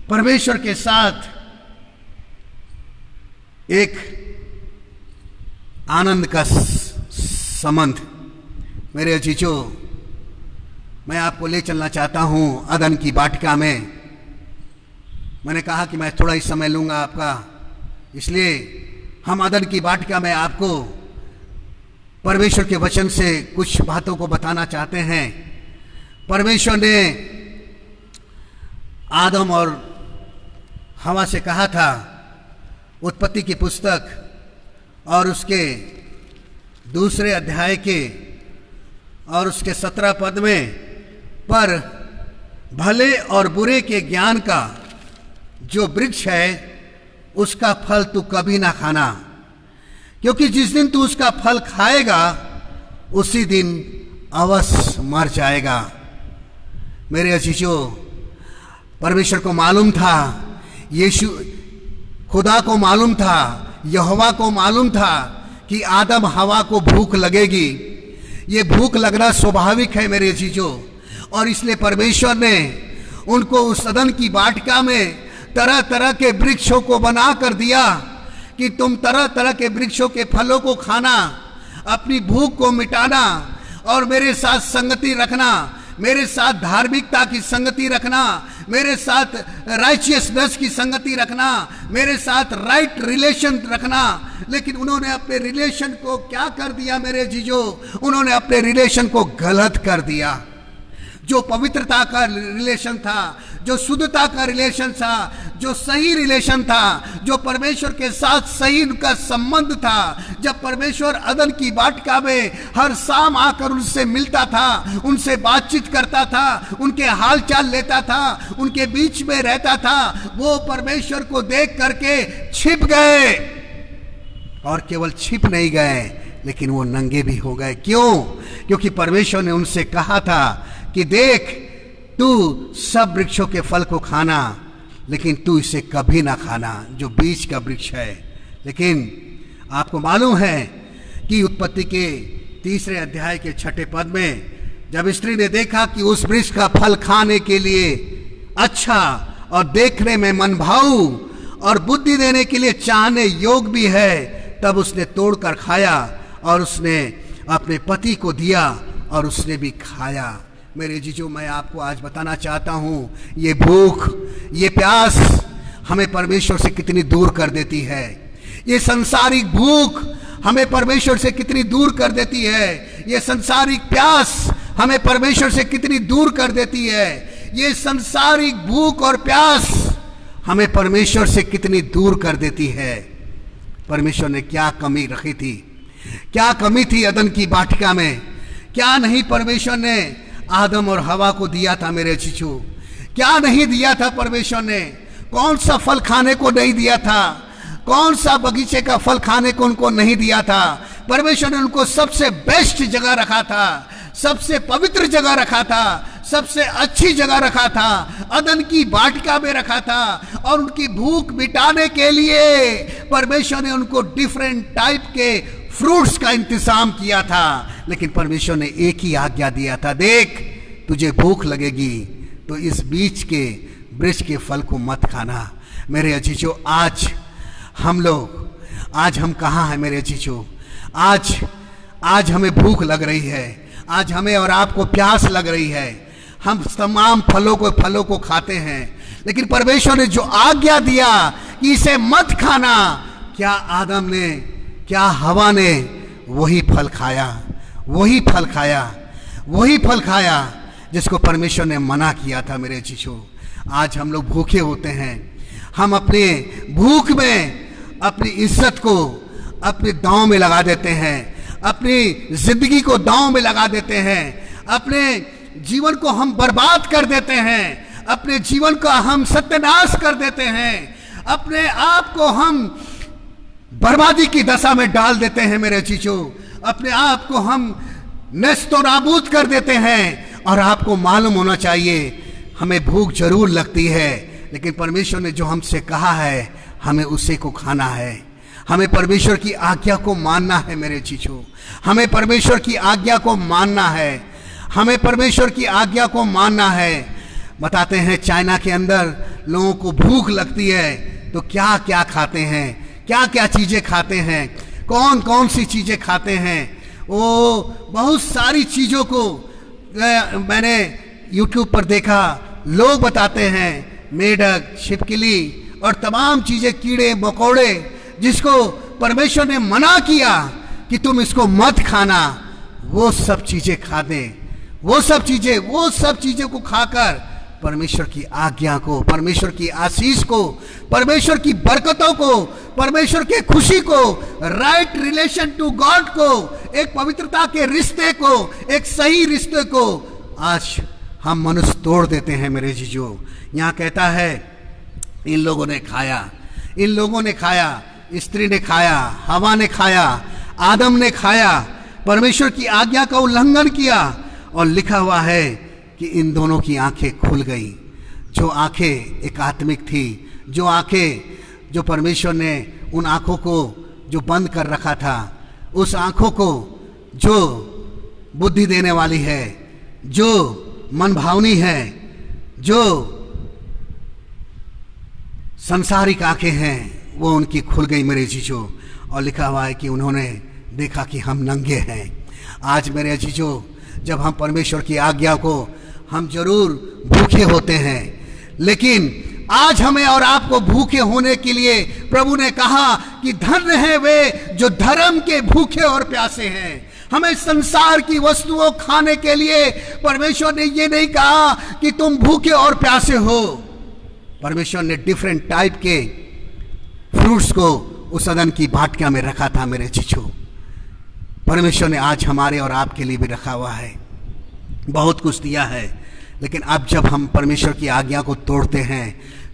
परमेश्वर के साथ एक आनंद का संबंध। मेरे अजीजों, मैं आपको ले चलना चाहता हूं अदन की वाटिका में। मैंने कहा कि मैं थोड़ा ही समय लूंगा आपका, इसलिए हम अदन की वाटिका में आपको परमेश्वर के वचन से कुछ बातों को बताना चाहते हैं। परमेश्वर ने आदम और हवा से कहा था, उत्पत्ति की पुस्तक और उसके 2 अध्याय के और उसके 17 पद में, पर भले और बुरे के ज्ञान का जो वृक्ष है उसका फल तू कभी ना खाना, क्योंकि जिस दिन तू उसका फल खाएगा उसी दिन अवश्य मर जाएगा। मेरे अजीजों, परमेश्वर को मालूम था, यीशु खुदा को मालूम था, यहोवा को मालूम था कि आदम हवा को भूख लगेगी। ये भूख लगना स्वाभाविक है मेरे अजीजों, और इसलिए परमेश्वर ने उनको उस सदन की वाटिका में तरह तरह के वृक्षों को बना कर दिया कि तुम तरह तरह के वृक्षों के फलों को खाना, अपनी भूख को मिटाना और मेरे साथ संगति रखना, मेरे साथ धार्मिकता की संगति रखना, मेरे साथ राइचियसनेस की संगति रखना, मेरे साथ राइट रिलेशन रखना। लेकिन उन्होंने अपने रिलेशन को क्या कर दिया मेरे जीजो? उन्होंने अपने रिलेशन को गलत कर दिया। जो पवित्रता का रिलेशन था, जो शुद्धता का रिलेशन था, जो सही रिलेशन था, जो परमेश्वर के साथ सही उनका संबंध था, जब परमेश्वर अदन की वाटिका में हर शाम आकर उनसे मिलता था, उनसे बातचीत करता था, उनके हालचाल लेता था, उनके बीच में रहता था, वो परमेश्वर को देख करके छिप गए। और केवल छिप नहीं गए, लेकिन वो नंगे भी हो गए। क्यों? क्योंकि परमेश्वर ने उनसे कहा था कि देख, तू सब वृक्षों के फल को खाना, लेकिन तू इसे कभी ना खाना जो बीज का वृक्ष है। लेकिन आपको मालूम है कि उत्पत्ति के 3 अध्याय के 6 पद में जब स्त्री ने देखा कि उस वृक्ष का फल खाने के लिए अच्छा और देखने में मनभाऊ और बुद्धि देने के लिए चाहने योग्य भी है, तब उसने तोड़कर खाया और उसने अपने पति को दिया और उसने भी खाया। मेरे जीजो, मैं आपको आज बताना चाहता हूँ, ये भूख, ये प्यास हमें परमेश्वर से कितनी दूर कर देती है। ये संसारिक भूख हमें परमेश्वर से कितनी दूर कर देती है। ये संसारिक प्यास हमें परमेश्वर से कितनी दूर कर देती है। ये संसारिक भूख और प्यास हमें परमेश्वर से कितनी दूर कर देती है। परमेश्वर ने क्या कमी रखी थी? क्या कमी थी अदन की वाटिका में? क्या नहीं परमेश्वर ने आदम और हवा को दिया था मेरे जीजू? क्या नहीं दिया था परमेश्वर ने? कौन सा फल खाने को नहीं दिया था? कौन सा बगीचे का फल खाने को उनको नहीं दिया था? परमेश्वर ने उनको सबसे बेस्ट जगह रखा था, सबसे पवित्र जगह रखा था, सबसे अच्छी जगह रखा था, अदन की वाटिका में रखा था। और उनकी भूख मिटाने के लिए परमेश्वर ने उनको डिफरेंट टाइप के फ्रूट्स का इंतजाम किया था। लेकिन परमेश्वर ने एक ही आज्ञा दिया था, देख, तुझे भूख लगेगी तो इस बीज के वृक्ष के फल को मत खाना। मेरे अजीजों, आज हम कहाँ हैं मेरे अजीजों? आज हमें भूख लग रही है, आज हमें और आपको प्यास लग रही है। हम तमाम फलों को खाते हैं, लेकिन परमेश्वर ने जो आज्ञा दिया कि इसे मत खाना, क्या आदम ने, क्या हवा ने वही फल खाया जिसको परमेश्वर ने मना किया था मेरे जीजो। आज हम लोग भूखे होते हैं, हम अपने भूख में अपनी इज्जत को अपने दांव में लगा देते हैं, अपनी जिंदगी को दांव में लगा देते हैं, अपने जीवन को हम बर्बाद कर देते हैं, अपने जीवन का हम सत्यानाश कर देते हैं, अपने आप को हम बर्बादी की दशा में डाल देते हैं मेरे जीजो। अपने आप को हम नस्तो नाबूद कर देते हैं। और आपको मालूम होना चाहिए, हमें भूख जरूर लगती है, लेकिन परमेश्वर ने जो हमसे कहा है हमें उसे को खाना है। हमें परमेश्वर की आज्ञा को मानना है मेरे जीजो, हमें परमेश्वर की आज्ञा को मानना है, हमें परमेश्वर की आज्ञा को मानना है। बताते हैं चाइना के अंदर लोगों को भूख लगती है तो क्या क्या खाते हैं, क्या क्या चीज़ें खाते हैं, कौन कौन सी चीज़ें खाते हैं। वो बहुत सारी चीज़ों को मैंने YouTube पर देखा, लोग बताते हैं, मेढक, छिपकली और तमाम चीज़ें, कीड़े मकोड़े, जिसको परमेश्वर ने मना किया कि तुम इसको मत खाना, वो सब चीज़ें खा दें। वो सब चीज़ें को खाकर परमेश्वर की आज्ञा को, परमेश्वर की आशीष को, परमेश्वर की बरकतों को, परमेश्वर के खुशी को, राइट रिलेशन टू गॉड को, एक पवित्रता के रिश्ते को, एक सही रिश्ते को आज हम मनुष्य तोड़ देते हैं मेरे जीजो। यहाँ कहता है इन लोगों ने खाया, स्त्री ने खाया, हवा ने खाया, आदम ने खाया, परमेश्वर की आज्ञा का उल्लंघन किया, और लिखा हुआ है कि इन दोनों की आंखें खुल गई। जो आंखें एक आत्मिक थी, जो आंखें जो परमेश्वर ने उन आंखों को जो बंद कर रखा था, उस आंखों को जो बुद्धि देने वाली है, जो मन भावनी है, जो संसारिक आंखें हैं, वो उनकी खुल गई मेरे जीजो। और लिखा हुआ है कि उन्होंने देखा कि हम नंगे हैं। आज मेरे जीजो, जब हम परमेश्वर की आज्ञा को, हम जरूर भूखे होते हैं, लेकिन आज हमें और आपको भूखे होने के लिए प्रभु ने कहा कि धन्य है वे जो धर्म के भूखे और प्यासे हैं। हमें संसार की वस्तुओं खाने के लिए परमेश्वर ने ये नहीं कहा कि तुम भूखे और प्यासे हो। परमेश्वर ने डिफरेंट टाइप के फ्रूट्स को उस सदन की भाटिया में रखा था मेरे चिचो। परमेश्वर ने आज हमारे और आपके लिए भी रखा हुआ है, बहुत कुछ दिया है। लेकिन अब जब हम परमेश्वर की आज्ञा को तोड़ते हैं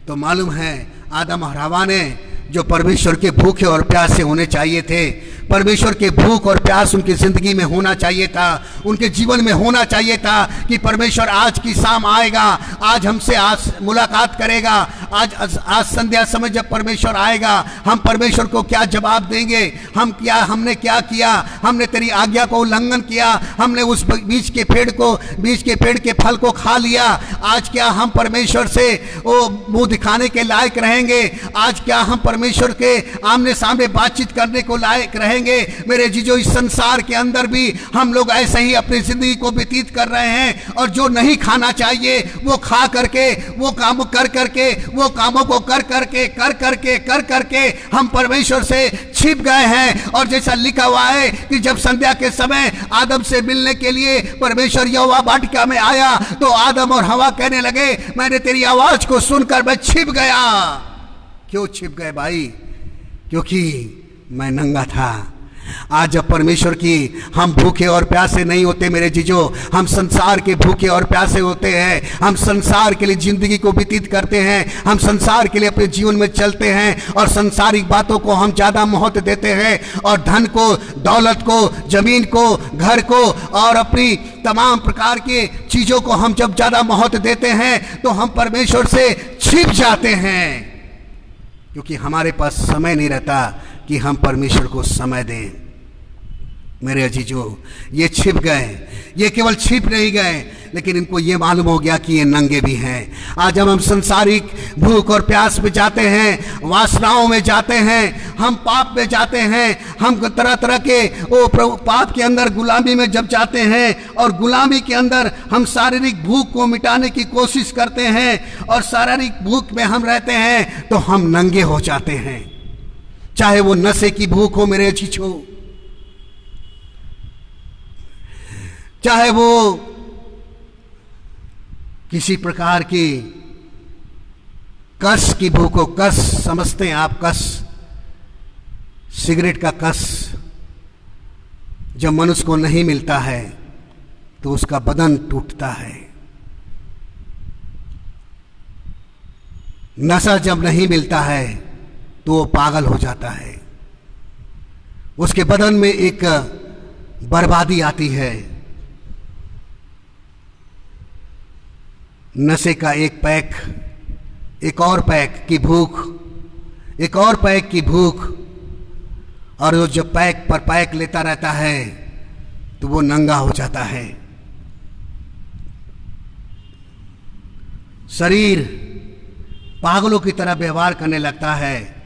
तो मालूम है आदम और हवा ने जो परमेश्वर के भूखे और प्यासे होने चाहिए थे, परमेश्वर के भूख और प्यास उनकी जिंदगी में होना चाहिए था, उनके जीवन में होना चाहिए था कि परमेश्वर आज की शाम आएगा, आज हमसे आज मुलाकात करेगा, आज संध्या समय जब परमेश्वर आएगा हम परमेश्वर को क्या जवाब देंगे। हमने क्या किया, हमने तेरी आज्ञा को उल्लंघन किया, हमने उस बीज के पेड़ के फल को खा लिया। आज क्या हम परमेश्वर से वो मुंह दिखाने के लायक रहेंगे? आज क्या हम परमेश्वर के आमने सामने बातचीत करने को लायक रहेंगे? मेरे जीजो, इस संसार के अंदर भी हम लोग ऐसे ही अपनी जिंदगी को व्यतीत कर रहे हैं, और जो नहीं खाना चाहिए वो खा करके, वो काम कर करके, वो कामों को कर करके हम परमेश्वर से छिप गए हैं। और जैसा लिखा हुआ है कि जब संध्या के समय आदम से मिलने के लिए परमेश्वर यहोवा वाटिका में आया तो आदम और हवा कहने लगे, मैंने तेरी आवाज को सुनकर मैं छिप गया। क्यों छिप गए भाई? क्योंकि मैं नंगा था। आज जब परमेश्वर की हम भूखे और प्यासे नहीं होते मेरे जीजो, हम संसार के भूखे और प्यासे होते हैं। हम संसार के लिए जिंदगी को व्यतीत करते हैं, हम संसार के लिए अपने जीवन में चलते हैं और संसारिक बातों को हम ज़्यादा महत्व देते हैं, और धन को, दौलत को, जमीन को, घर को और अपनी तमाम प्रकार के चीज़ों को हम जब ज़्यादा महत्व देते हैं तो हम परमेश्वर से छिप जाते हैं, क्योंकि हमारे पास समय नहीं रहता कि हम परमेश्वर को समय दें। मेरे अजीजों, ये छिप गए, ये केवल छिप नहीं गए, लेकिन इनको ये मालूम हो गया कि ये नंगे भी हैं। आज जब हम संसारिक भूख और प्यास में जाते हैं, वासनाओं में जाते हैं, हम पाप में जाते हैं, हम तरह तरह के पाप के अंदर गुलामी में जब जाते हैं, और गुलामी के अंदर हम शारीरिक भूख को मिटाने की कोशिश करते हैं और शारीरिक भूख में हम रहते हैं, तो हम नंगे हो जाते हैं। चाहे वो नशे की भूख हो मेरे चीचो, चाहे वो किसी प्रकार की कस की भूख हो। कस समझते हैं आप? कस, सिगरेट का कस जब मनुष्य को नहीं मिलता है तो उसका बदन टूटता है। नशा जब नहीं मिलता है तो वो पागल हो जाता है, उसके बदन में एक बर्बादी आती है। नशे का एक पैक, एक और पैक की भूख, एक और पैक की भूख, और वो जब पैक पर पैक लेता रहता है तो वो नंगा हो जाता है। शरीर पागलों की तरह व्यवहार करने लगता है।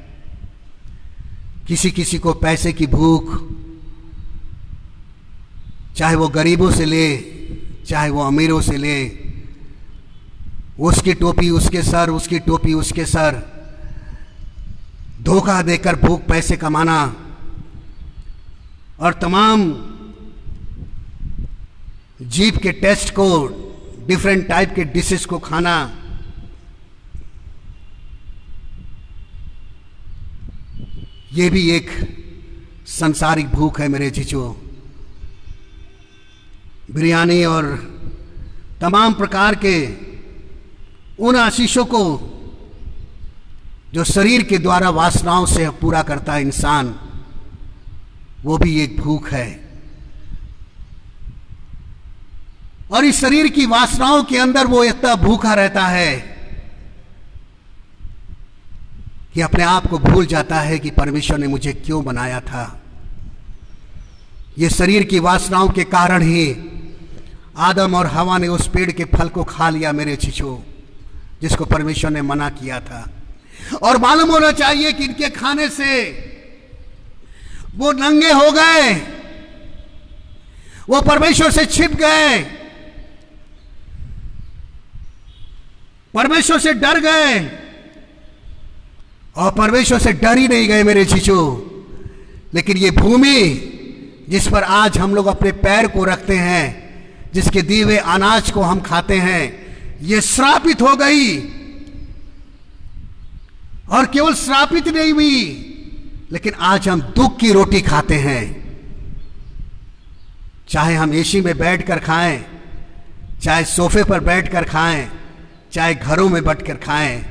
किसी किसी को पैसे की भूख, चाहे वो गरीबों से ले चाहे वो अमीरों से ले, उसकी टोपी उसके सर, उसकी टोपी उसके सर, धोखा देकर भूख पैसे कमाना और तमाम जीभ के टेस्ट को, डिफरेंट टाइप के डिशेस को खाना। ये भी एक संसारिक भूख है मेरे जीजो। बिरयानी और तमाम प्रकार के उन आशीषों को जो शरीर के द्वारा वासनाओं से पूरा करता है इंसान, वो भी एक भूख है। और इस शरीर की वासनाओं के अंदर वो इतना भूखा रहता है कि अपने आप को भूल जाता है कि परमेश्वर ने मुझे क्यों बनाया था। ये शरीर की वासनाओं के कारण ही आदम और हवा ने उस पेड़ के फल को खा लिया मेरे चिचो, जिसको परमेश्वर ने मना किया था। और मालूम होना चाहिए कि इनके खाने से वो नंगे हो गए, वो परमेश्वर से छिप गए, परमेश्वर से डर गए। और परमेश्वर से डर ही नहीं गए मेरे चिचो, लेकिन ये भूमि जिस पर आज हम लोग अपने पैर को रखते हैं, जिसके दिए हुए अनाज को हम खाते हैं, ये श्रापित हो गई। और केवल श्रापित नहीं हुई, लेकिन आज हम दुख की रोटी खाते हैं। चाहे हम एसी में बैठकर खाएं, चाहे सोफे पर बैठकर खाएं, चाहे घरों में बैठकर खाएं,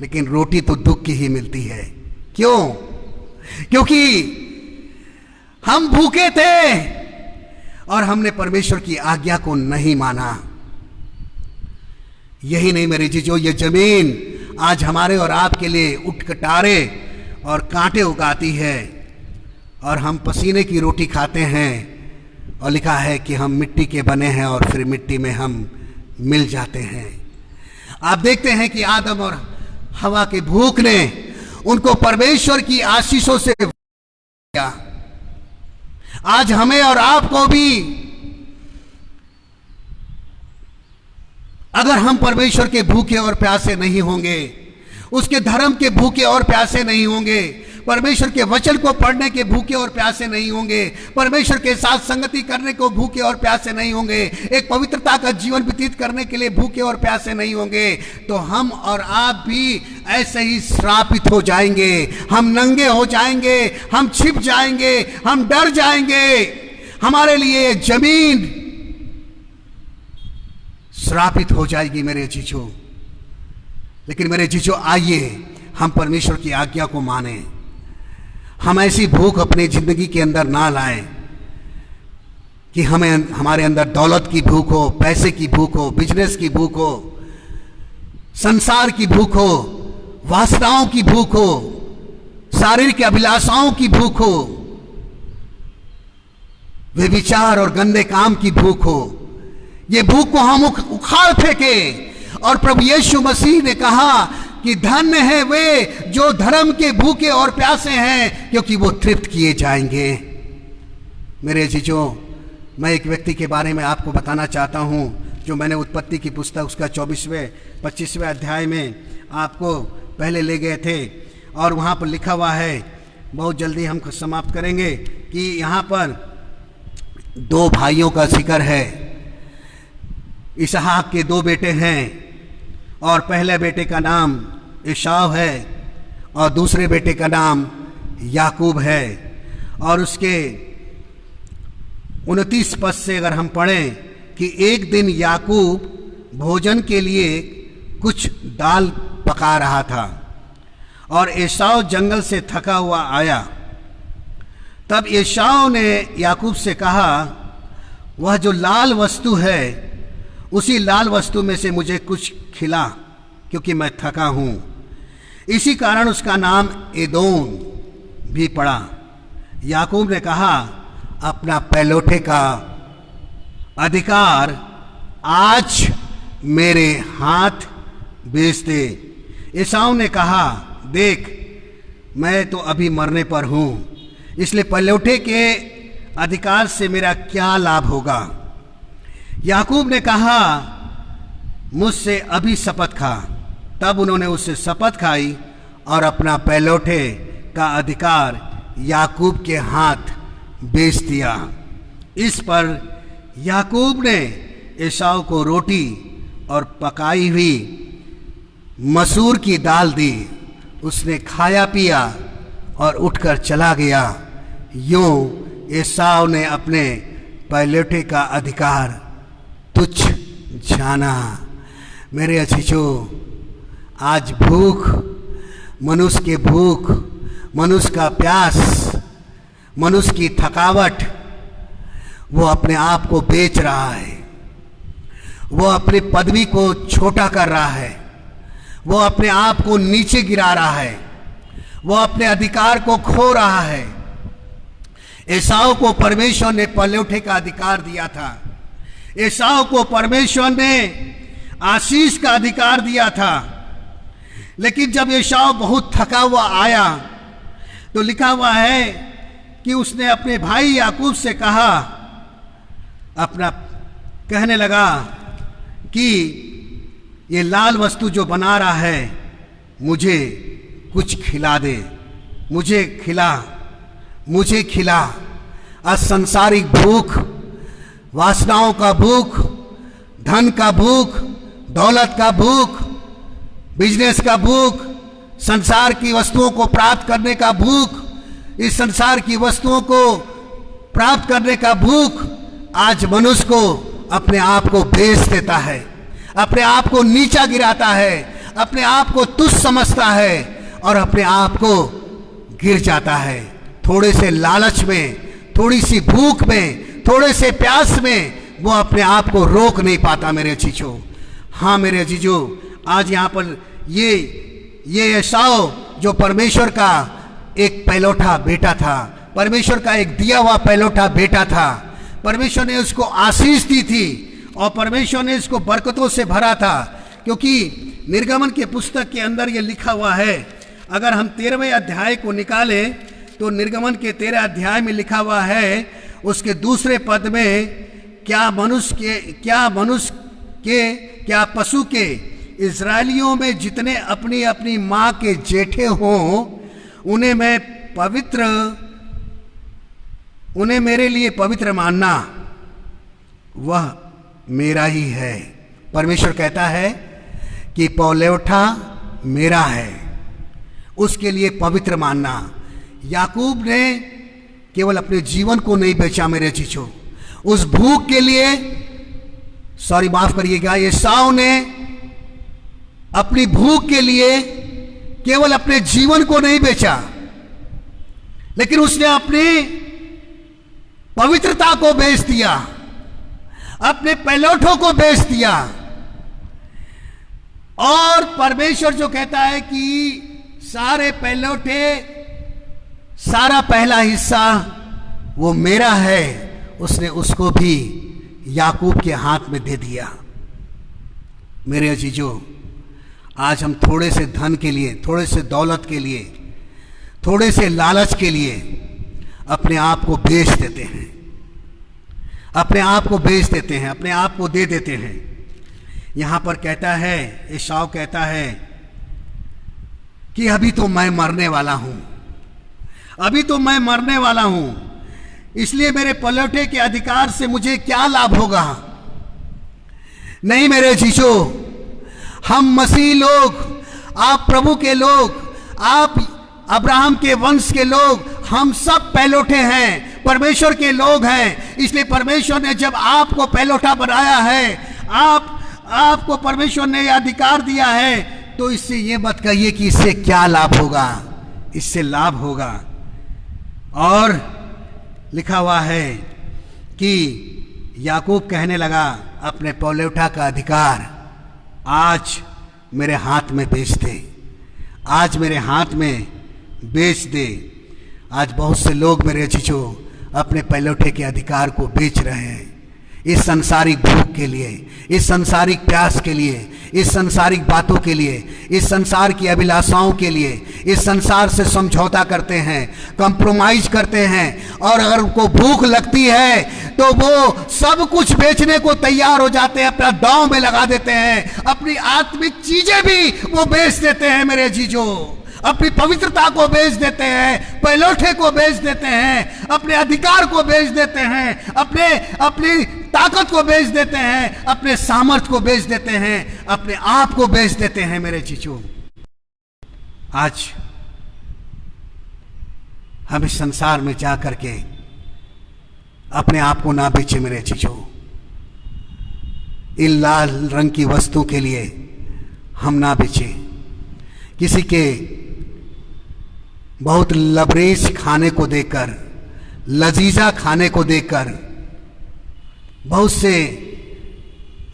लेकिन रोटी तो दुख की ही मिलती है। क्यों? क्योंकि हम भूखे थे और हमने परमेश्वर की आज्ञा को नहीं माना। यही नहीं मेरे जीजो, ये जमीन आज हमारे और आपके लिए उठ कटारे और कांटे उगाती है, और हम पसीने की रोटी खाते हैं। और लिखा है कि हम मिट्टी के बने हैं और फिर मिट्टी में हम मिल जाते हैं। आप देखते हैं कि आदम और हवा के भूख ने उनको परमेश्वर की आशीषों से किया। आज हमें और आपको भी, अगर हम परमेश्वर के भूखे और प्यासे नहीं होंगे, उसके धर्म के भूखे और प्यासे नहीं होंगे, परमेश्वर के वचन को पढ़ने के भूखे और प्यासे नहीं होंगे, परमेश्वर के साथ संगति करने को भूखे और प्यासे नहीं होंगे, एक पवित्रता का जीवन व्यतीत करने के लिए भूखे और प्यासे नहीं होंगे, तो हम और आप भी ऐसे ही श्रापित हो जाएंगे। हम नंगे हो जाएंगे, हम छिप जाएंगे, हम डर जाएंगे। हमारे लिए जमीन श्रापित हो जाएगी मेरे जीजो। लेकिन मेरे जीजो, आइए हम परमेश्वर की आज्ञा को माने। हम ऐसी भूख अपनी जिंदगी के अंदर ना लाएं कि हमारे अंदर दौलत की भूख हो, पैसे की भूख हो, बिजनेस की भूख हो, संसार की भूख हो, वासनाओं की भूख हो, शारीरिक अभिलाषाओं की भूख हो, व्यभिचार और गंदे काम की भूख हो। ये भूख को हम उखाड़ फेंके। और प्रभु यीशु मसीह ने कहा कि धन्य है वे जो धर्म के भूखे और प्यासे हैं, क्योंकि वो तृप्त किए जाएंगे। मेरे जीजो, मैं एक व्यक्ति के बारे में आपको बताना चाहता हूं, जो मैंने उत्पत्ति की पुस्तक उसका 24वें-25वें अध्याय में आपको पहले ले गए थे। और वहां पर लिखा हुआ है, बहुत जल्दी हम समाप्त करेंगे, कि यहां पर दो भाइयों का जिक्र है। इसहाक के दो बेटे हैं, और पहले बेटे का नाम एसाव है और दूसरे बेटे का नाम याकूब है। और उसके 29 पद से अगर हम पढ़ें कि एक दिन याकूब भोजन के लिए कुछ दाल पका रहा था और एसाव जंगल से थका हुआ आया। तब एसाव ने याकूब से कहा, वह जो लाल वस्तु है उसी लाल वस्तु में से मुझे कुछ खिला, क्योंकि मैं थका हूं। इसी कारण उसका नाम एदोम भी पड़ा। याकूब ने कहा, अपना पहलौठे का अधिकार आज मेरे हाथ बेच दे। एसाव ने कहा, देख मैं तो अभी मरने पर हूं, इसलिए पहलौठे के अधिकार से मेरा क्या लाभ होगा। याकूब ने कहा, मुझसे अभी शपथ खा। तब उन्होंने उससे शपथ खाई और अपना पहलौठे का अधिकार याकूब के हाथ बेच दिया। इस पर याकूब ने एसाव को रोटी और पकाई हुई मसूर की दाल दी। उसने खाया पिया और उठकर चला गया। यूं एसाव ने अपने पहलौठे का अधिकार तुच्छ जाना। मेरे अजीजों, आज भूख मनुष्य की भूख, मनुष्य का प्यास, मनुष्य की थकावट, वो अपने आप को बेच रहा है, वो अपनी पदवी को छोटा कर रहा है, वो अपने आप को नीचे गिरा रहा है, वो अपने अधिकार को खो रहा है। एसाव को परमेश्वर ने पलौठे का अधिकार दिया था, एसाव को परमेश्वर ने आशीष का अधिकार दिया था, लेकिन जब एसाव बहुत थका हुआ आया तो लिखा हुआ है कि उसने अपने भाई याकूब से कहा, अपना कहने लगा कि ये लाल वस्तु जो बना रहा है मुझे कुछ खिला दे, मुझे खिला, मुझे खिला। आज संसारिक भूख, वासनाओं का भूख, धन का भूख, दौलत का भूख, बिजनेस का भूख, संसार की वस्तुओं को प्राप्त करने का भूख, इस संसार की वस्तुओं को प्राप्त करने का भूख आज मनुष्य को अपने आप को बेच देता है, अपने आप को नीचा गिराता है, अपने आप को तुच्छ समझता है और अपने आप को गिर जाता है। थोड़े से लालच में, थोड़ी सी भूख में, थोड़े से प्यास में वो अपने आप को रोक नहीं पाता मेरे अजीजों। हाँ मेरे अजीजों, आज यहाँ पर ये एसाव जो परमेश्वर का एक पहलौठा बेटा था, परमेश्वर का एक दिया हुआ पहलौठा बेटा था, परमेश्वर ने उसको आशीष दी थी और परमेश्वर ने इसको बरकतों से भरा था। क्योंकि निर्गमन के पुस्तक के अंदर ये लिखा हुआ है, अगर हम 13वें अध्याय को निकालें तो निर्गमन के 13 अध्याय में लिखा हुआ है, उसके दूसरे पद में, क्या पशु के इस्राएलियों में जितने अपनी अपनी माँ के जेठे हों उन्हें मेरे लिए पवित्र मानना, वह मेरा ही है। परमेश्वर कहता है कि पलौठा मेरा है, उसके लिए पवित्र मानना। याकूब ने केवल अपने जीवन को नहीं बेचा मेरे चीचों, उस भूख के लिए, सॉरी माफ करिएगा, एसाव ने अपनी भूख के लिए केवल अपने जीवन को नहीं बेचा, लेकिन उसने अपनी पवित्रता को बेच दिया, अपने पहलौठों को बेच दिया। और परमेश्वर जो कहता है कि सारे पहलौठे, सारा पहला हिस्सा वो मेरा है, उसने उसको भी याकूब के हाथ में दे दिया। मेरे अजीजों, आज हम थोड़े से धन के लिए, थोड़े से दौलत के लिए, थोड़े से लालच के लिए अपने आप को बेच देते हैं, अपने आप को बेच देते हैं, अपने आप को दे देते हैं। यहां पर कहता है, एसाव कहता है कि अभी तो मैं मरने वाला हूं, अभी तो मैं मरने वाला हूं, इसलिए मेरे पलौठे के अधिकार से मुझे क्या लाभ होगा। नहीं मेरे जीजो, हम मसीह लोग, आप प्रभु के लोग, आप अब्राहम के वंश के लोग, हम सब पहलौठे हैं, परमेश्वर के लोग हैं। इसलिए परमेश्वर ने जब आपको पहलौठा बनाया है, आपको परमेश्वर ने अधिकार दिया है, तो इससे ये मत कहिए कि इससे क्या लाभ होगा, इससे लाभ होगा। और लिखा हुआ है कि याकूब कहने लगा, अपने पलौठा का अधिकार आज मेरे हाथ में बेच दे, आज मेरे हाथ में बेच दे। आज बहुत से लोग मेरे चीचों अपने पहलौठे के अधिकार को बेच रहे हैं, इस संसारिक भूख के लिए, इस संसारिक प्यास के लिए, इस संसारिक बातों के लिए, इस संसार की अभिलाषाओं के लिए, इस संसार से समझौता करते हैं, कंप्रोमाइज करते हैं। और अगर उनको भूख लगती है तो वो सब कुछ बेचने को तैयार हो जाते हैं, अपना दांव में लगा देते हैं, अपनी आत्मिक चीजें भी वो बेच देते हैं मेरे जीजो, अपनी पवित्रता को बेच देते हैं, पहलौठे को बेच देते हैं, अपने अधिकार को बेच देते हैं, अपनी ताकत को बेच देते हैं, अपने सामर्थ्य को बेच देते हैं, अपने आप को बेच देते हैं मेरे चीचों। आज हम इस संसार में जा करके अपने आप को ना बेचे मेरे चीचों, इन लाल रंग की वस्तु के लिए हम ना बेचे, किसी के बहुत लबरेज खाने को देकर, लजीजा खाने को देकर, बहुत से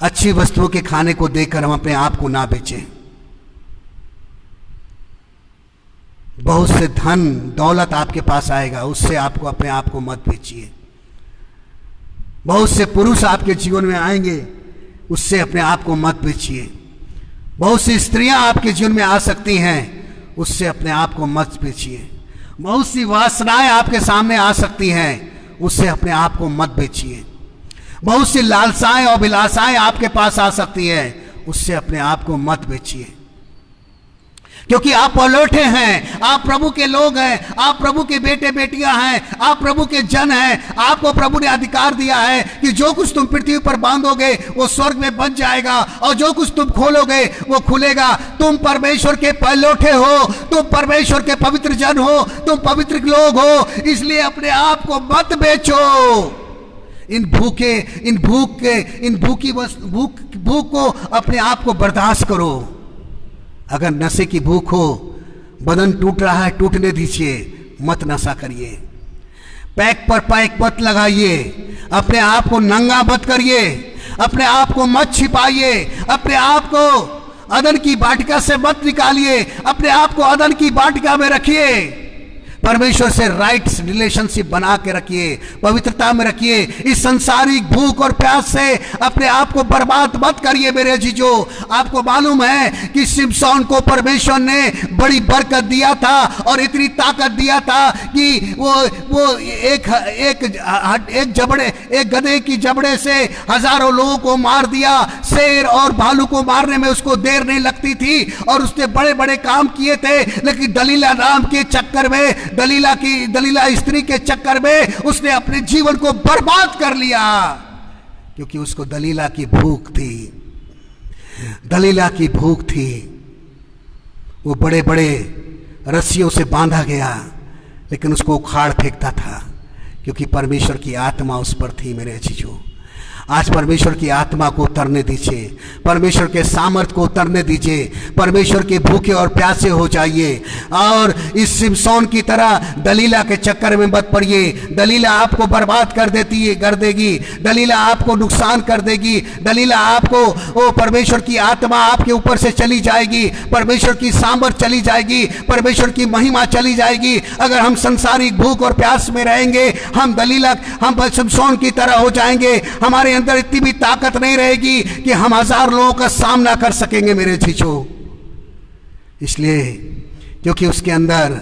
अच्छी वस्तुओं के खाने को देकर हम अपने आप को ना बेचें। बहुत से धन दौलत आपके पास आएगा, उससे आपको अपने आप को मत बेचिए। बहुत से पुरुष आपके जीवन में आएंगे, उससे अपने आप को मत बेचिए। बहुत सी स्त्रियां आपके जीवन में आ सकती हैं, उससे अपने आप को मत बेचिए। बहुत सी वासनाएं आपके सामने आ सकती हैं, उससे अपने आप को मत बेचिए। बहुत सी लालसाएं और अभिलाषाएं आपके पास आ सकती हैं, उससे अपने आप को मत बेचिए। क्योंकि आप पलौठे हैं, आप प्रभु के लोग हैं, आप प्रभु के बेटे बेटियां हैं, आप प्रभु के जन हैं। आपको प्रभु ने अधिकार दिया है कि जो कुछ तुम पृथ्वी पर बांधोगे वो स्वर्ग में बंध जाएगा, और जो कुछ तुम खोलोगे वो खुलेगा। तुम परमेश्वर के पलौठे हो, तुम परमेश्वर के पवित्र जन हो, तुम पवित्र लोग हो। इसलिए अपने आप को मत बेचो। भूख को अपने आप को बर्दाश्त करो। अगर नशे की भूख हो, बदन टूट रहा है, टूटने दीजिए, मत नशा करिए। पैक पर पैक मत लगाइए, अपने आप को नंगा मत करिए, अपने आप को मत छिपाइए, अपने आप को अदन की वाटिका से मत निकालिए, अपने आप को अदन की वाटिका में रखिए। परमेश्वर से राइट रिलेशनशिप बना के रखिए, पवित्रता में रखिए। इस संसारिक भूख और प्यास से अपने आप को बर्बाद मत करिए मेरे जीजो। आपको मालूम है कि शिमशोन को परमेश्वर ने बड़ी बरकत दिया था और इतनी ताकत दिया था कि वो एक गधे की जबड़े से हजारों लोगों को मार दिया। शेर और भालू को मारने में उसको देर नहीं लगती थी, और उसने बड़े बड़े काम किए थे। लेकिन दलीला नाम के चक्कर में, दलीला स्त्री के चक्कर में उसने अपने जीवन को बर्बाद कर लिया, क्योंकि उसको दलीला की भूख थी। दलीला की भूख थी। वो बड़े बड़े रस्सियों से बांधा गया, लेकिन उसको उखाड़ फेंकता था, क्योंकि परमेश्वर की आत्मा उस पर थी मेरे जीजो। आज परमेश्वर की आत्मा को उतरने दीजिए, परमेश्वर के सामर्थ को उतरने दीजिए, परमेश्वर के भूखे और प्यासे हो जाइए। और इस शिमशोन की तरह दलीला के चक्कर में मत पड़िए। दलीला आपको बर्बाद कर देगी, दलीला आपको नुकसान कर देगी, दलीला आपको, वो परमेश्वर की आत्मा आपके ऊपर से चली जाएगी, परमेश्वर की सामर्थ चली जाएगी, परमेश्वर की महिमा चली जाएगी। अगर हम संसारिक भूख और प्यास में रहेंगे, हम शिमशोन की तरह हो जाएंगे। हमारे अंदर इतनी भी ताकत नहीं रहेगी कि हम 1000 लोगों का सामना कर सकेंगे मेरे जीजो। इसलिए क्योंकि उसके अंदर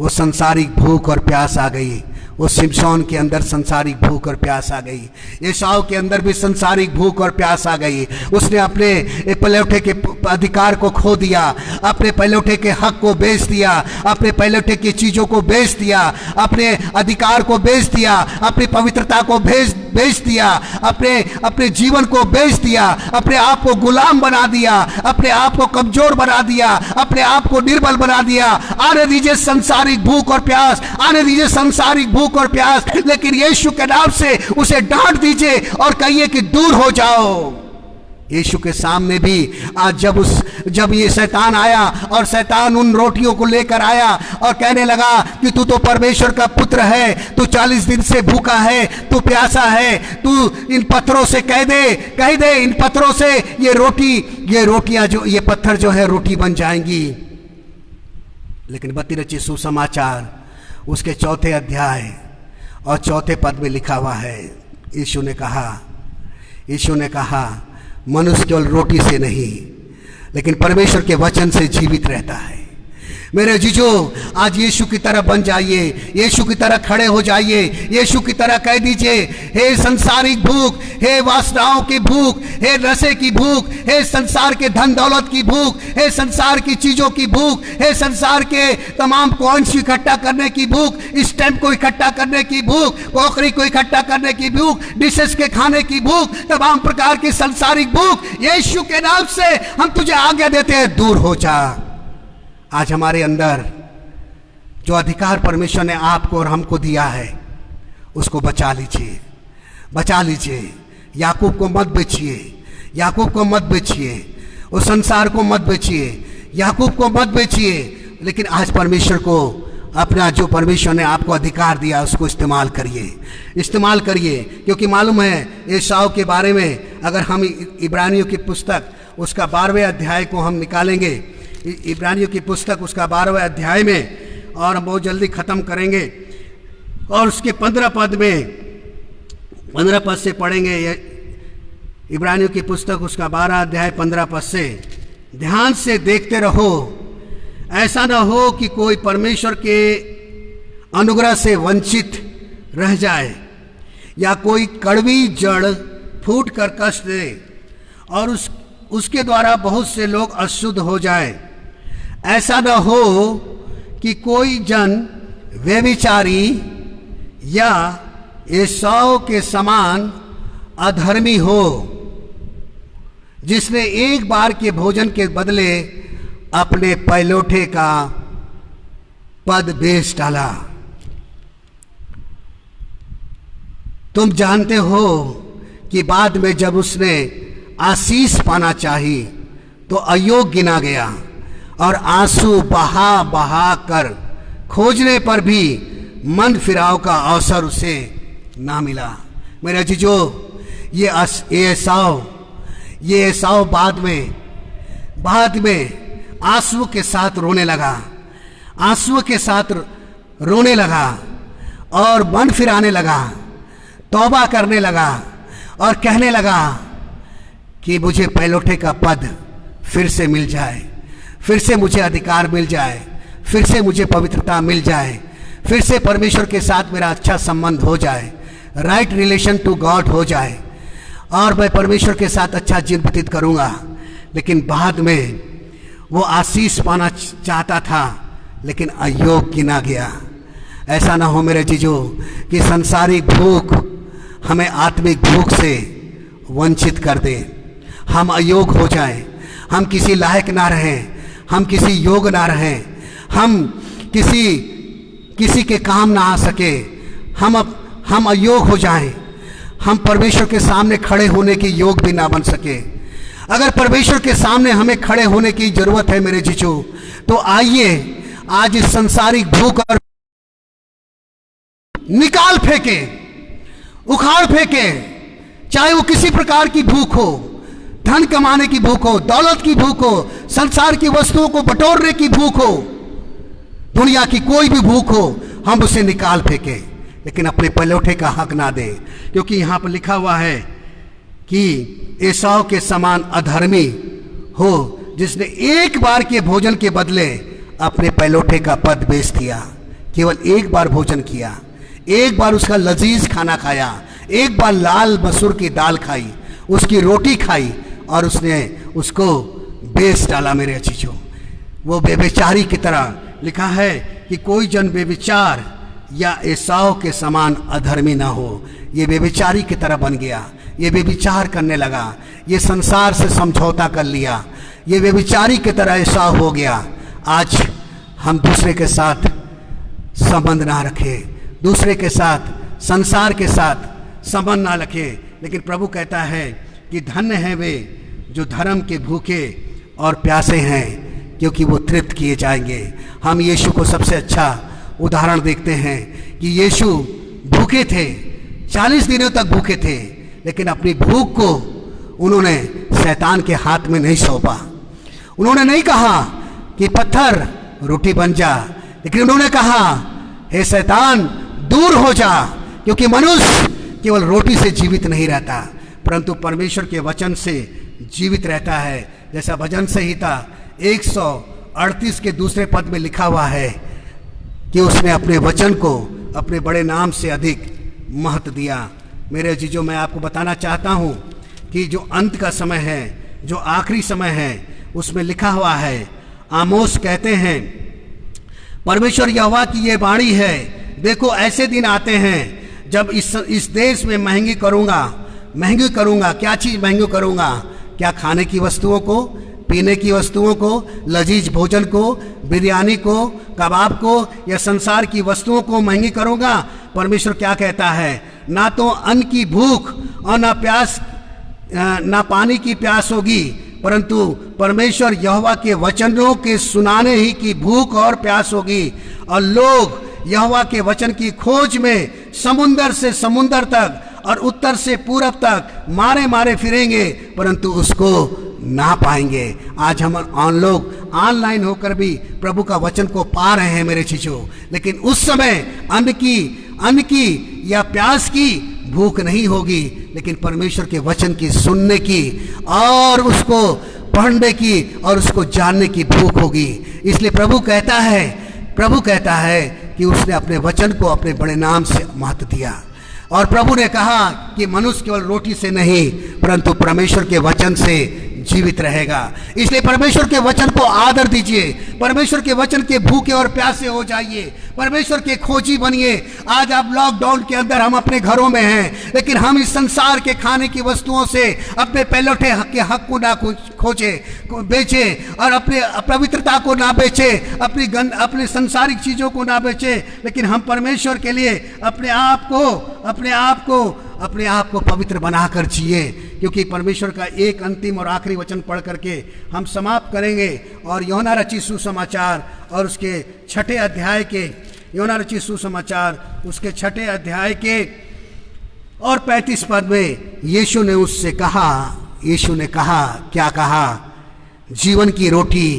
वो संसारिक भूख और प्यास आ गई। वो शिमशोन के अंदर संसारिक भूख और प्यास आ गई। एसाव के अंदर भी संसारिक भूख और प्यास आ गई। उसने अपने पलौठे के अधिकार को खो दिया, अपने पलौठे के हक को बेच दिया, अपने पलौठे की चीजों को बेच दिया, अपने अधिकार को बेच दिया, अपनी पवित्रता को बेच दिया, अपने जीवन को बेच दिया, अपने आप को गुलाम बना दिया, अपने आप को कमजोर बना दिया, अपने आप को निर्बल बना दिया। आने दीजिए संसारिक भूख और प्यास, आने दीजिए संसारिक भूख और प्यास, लेकिन यीशु के नाम से उसे डांट दीजिए और कहिए कि दूर हो जाओ। यीशु के सामने भी आज जब ये शैतान आया और शैतान उन रोटियों को लेकर आया और कहने लगा कि तू तो परमेश्वर का पुत्र है, तू 40 दिन से भूखा है, तू प्यासा है, तू इन पत्थरों से कह दे इन पत्थरों से ये रोटियां जो ये पत्थर जो है रोटी बन जाएंगी। लेकिन मत्ती रचित सुसमाचार उसके 4 अध्याय और 4 पद में लिखा हुआ है, यीशु ने कहा मनुष्य केवल रोटी से नहीं लेकिन परमेश्वर के वचन से जीवित रहता है। मेरे जीजो, आज यीशु की तरह बन जाइए, यीशु की तरह खड़े हो जाइए, यीशु की तरह कह दीजिए, हे संसारिक भूख, हे वासनाओं की भूख, हे नशे की भूख, हे संसार के धन दौलत की भूख, हे संसार की चीजों की भूख, हे संसार के तमाम कॉइन्स को इकट्ठा करने की भूख, स्टैम्प को इकट्ठा करने की भूख, कॉकरी को इकट्ठा करने की भूख, डिशेस के खाने की भूख, तमाम प्रकार की संसारिक भूख, यीशु के नाम से हम तुझे आज्ञा देते हैं, दूर हो जा। आज हमारे अंदर जो अधिकार परमेश्वर ने आपको और हमको दिया है उसको बचा लीजिए। याकूब को मत बेचिए, उस संसार को मत बेचिए, याकूब को मत बेचिए, लेकिन आज परमेश्वर को अपना जो परमेश्वर ने आपको अधिकार दिया उसको इस्तेमाल करिए, क्योंकि मालूम है एसाव के बारे में अगर हम इब्रानियों की पुस्तक उसका 12वें अध्याय को हम निकालेंगे, इब्रानियों की पुस्तक उसका 12वें अध्याय में, और हम बहुत जल्दी ख़त्म करेंगे और उसके 15 पद से पढ़ेंगे। इब्रानियों की पुस्तक उसका 12 अध्याय 15 पद से ध्यान से देखते रहो, ऐसा ना हो कि कोई परमेश्वर के अनुग्रह से वंचित रह जाए या कोई कड़वी जड़ फूट कर कष्ट दे और उसके द्वारा बहुत से लोग अशुद्ध हो जाए। ऐसा ना हो कि कोई जन व्यभिचारी या एसाव के समान अधर्मी हो, जिसने एक बार के भोजन के बदले अपने पैलोठे का पद बेच डाला। तुम जानते हो कि बाद में जब उसने आशीष पाना चाही तो अयोग्य गिना गया और आंसू बहा बहा कर खोजने पर भी मन फिराव का अवसर उसे ना मिला। मेरे जीजो, ये एसाव बाद में आंसू के साथ रोने लगा और मन फिराने लगा, तौबा करने लगा और कहने लगा कि मुझे पैलोठे का पद फिर से मिल जाए, फिर से मुझे अधिकार मिल जाए, फिर से मुझे पवित्रता मिल जाए, फिर से परमेश्वर के साथ मेरा अच्छा संबंध हो जाए, राइट रिलेशन टू गॉड हो जाए और मैं परमेश्वर के साथ अच्छा जीवन व्यतीत करूँगा। लेकिन बाद में वो आशीष पाना चाहता था लेकिन अयोग्य गिना गया। ऐसा ना हो मेरे जीजो कि संसारिक भूख हमें आत्मिक भूख से वंचित कर दे, हम अयोग्य हो जाएं, हम किसी लायक ना रहें, हम किसी योग्य ना रहें, हम किसी के काम ना आ सके, हम अयोग्य हो जाएं, हम परमेश्वर के सामने खड़े होने के योग्य भी ना बन सके। अगर परमेश्वर के सामने हमें खड़े होने की जरूरत है मेरे जीजो, तो आइए आज इस संसारिक भूख और निकाल फेंके, उखाड़ फेंके, चाहे वो किसी प्रकार की भूख हो, धन कमाने की भूख हो, दौलत की भूख हो, संसार की वस्तुओं को बटोरने की भूख हो, दुनिया की कोई भी भूख हो, हम उसे निकाल फेंके, लेकिन अपने पैलोठे का हक ना दें। क्योंकि यहां पर लिखा हुआ है कि एसाव के समान अधर्मी हो, जिसने एक बार के भोजन के बदले अपने पैलोठे का पद बेच दिया। केवल एक बार भोजन किया, एक बार उसका लजीज खाना खाया, एक बार लाल मसूर की दाल खाई, उसकी रोटी खाई और उसने उसको बेच डाला। मेरे अजीजों, वो बेविचारी की तरह लिखा है कि कोई जन बेविचार या एसाव के समान अधर्मी ना हो। ये बेविचारी की तरह बन गया, ये बेविचार करने लगा, ये संसार से समझौता कर लिया, ये बेविचारी की तरह एसाव हो गया। आज हम दूसरे के साथ संबंध ना रखें, दूसरे के साथ, संसार के साथ संबंध ना रखें, लेकिन प्रभु कहता है कि धन्य हैं वे जो धर्म के भूखे और प्यासे हैं, क्योंकि वो तृप्त किए जाएंगे। हम यीशु को सबसे अच्छा उदाहरण देखते हैं कि यीशु भूखे थे, 40 दिनों तक भूखे थे, लेकिन अपनी भूख को उन्होंने शैतान के हाथ में नहीं सौंपा। उन्होंने नहीं कहा कि पत्थर रोटी बन जा, लेकिन उन्होंने कहा हे शैतान दूर हो जा, क्योंकि मनुष्य केवल रोटी से जीवित नहीं रहता परंतु परमेश्वर के वचन से जीवित रहता है। जैसा भजन संहिता 138 के दूसरे पद में लिखा हुआ है कि उसने अपने वचन को अपने बड़े नाम से अधिक महत्व दिया। मेरे जीजो, मैं आपको बताना चाहता हूँ कि जो अंत का समय है, जो आखिरी समय है, उसमें लिखा हुआ है, आमोस कहते हैं परमेश्वर यहोवा की ये वाणी है, देखो ऐसे दिन आते हैं जब इस देश में महंगी करूँगा। क्या चीज़ महंगी करूँगा? क्या खाने की वस्तुओं को, पीने की वस्तुओं को, लजीज भोजन को, बिरयानी को, कबाब को या संसार की वस्तुओं को महंगी करूँगा? परमेश्वर क्या कहता है? ना तो अन्न की भूख और ना पानी की प्यास होगी, परंतु परमेश्वर यहोवा के वचनों के सुनाने ही की भूख और प्यास होगी। और लोग यहोवा के वचन की खोज में समुंदर से समुंदर तक और उत्तर से पूरब तक मारे मारे फिरेंगे, परंतु उसको ना पाएंगे। आज हम लोग ऑनलाइन होकर भी प्रभु का वचन को पा रहे हैं मेरे चीजों, लेकिन उस समय अन्न की या प्यास की भूख नहीं होगी, लेकिन परमेश्वर के वचन की सुनने की और उसको पढ़ने की और उसको जानने की भूख होगी। इसलिए प्रभु कहता है कि उसने अपने वचन को अपने बड़े नाम से महत्व दिया। और प्रभु ने कहा कि मनुष्य केवल रोटी से नहीं परंतु परमेश्वर के वचन से जीवित रहेगा। इसलिए परमेश्वर के वचन को आदर दीजिए, परमेश्वर के वचन के भूखे और प्यासे हो जाइए, परमेश्वर के खोजी बनिए। आज आप लॉकडाउन के अंदर हम अपने घरों में हैं, लेकिन हम इस संसार के खाने की वस्तुओं से अपने पहलौठे के हक को ना बेचे और अपने पवित्रता को ना बेचे, अपनी संसारिक चीजों को ना बेचे, लेकिन हम परमेश्वर के लिए अपने आप को पवित्र बनाकर जिए। क्योंकि परमेश्वर का एक अंतिम और आखिरी वचन पढ़ करके हम समाप्त करेंगे। और यूहन्ना रचित सुसमाचार और उसके 6 अध्याय के यूहन्ना रचित सुसमाचार उसके 6 अध्याय के और 35 पद में यीशु ने कहा क्या कहा? जीवन की रोटी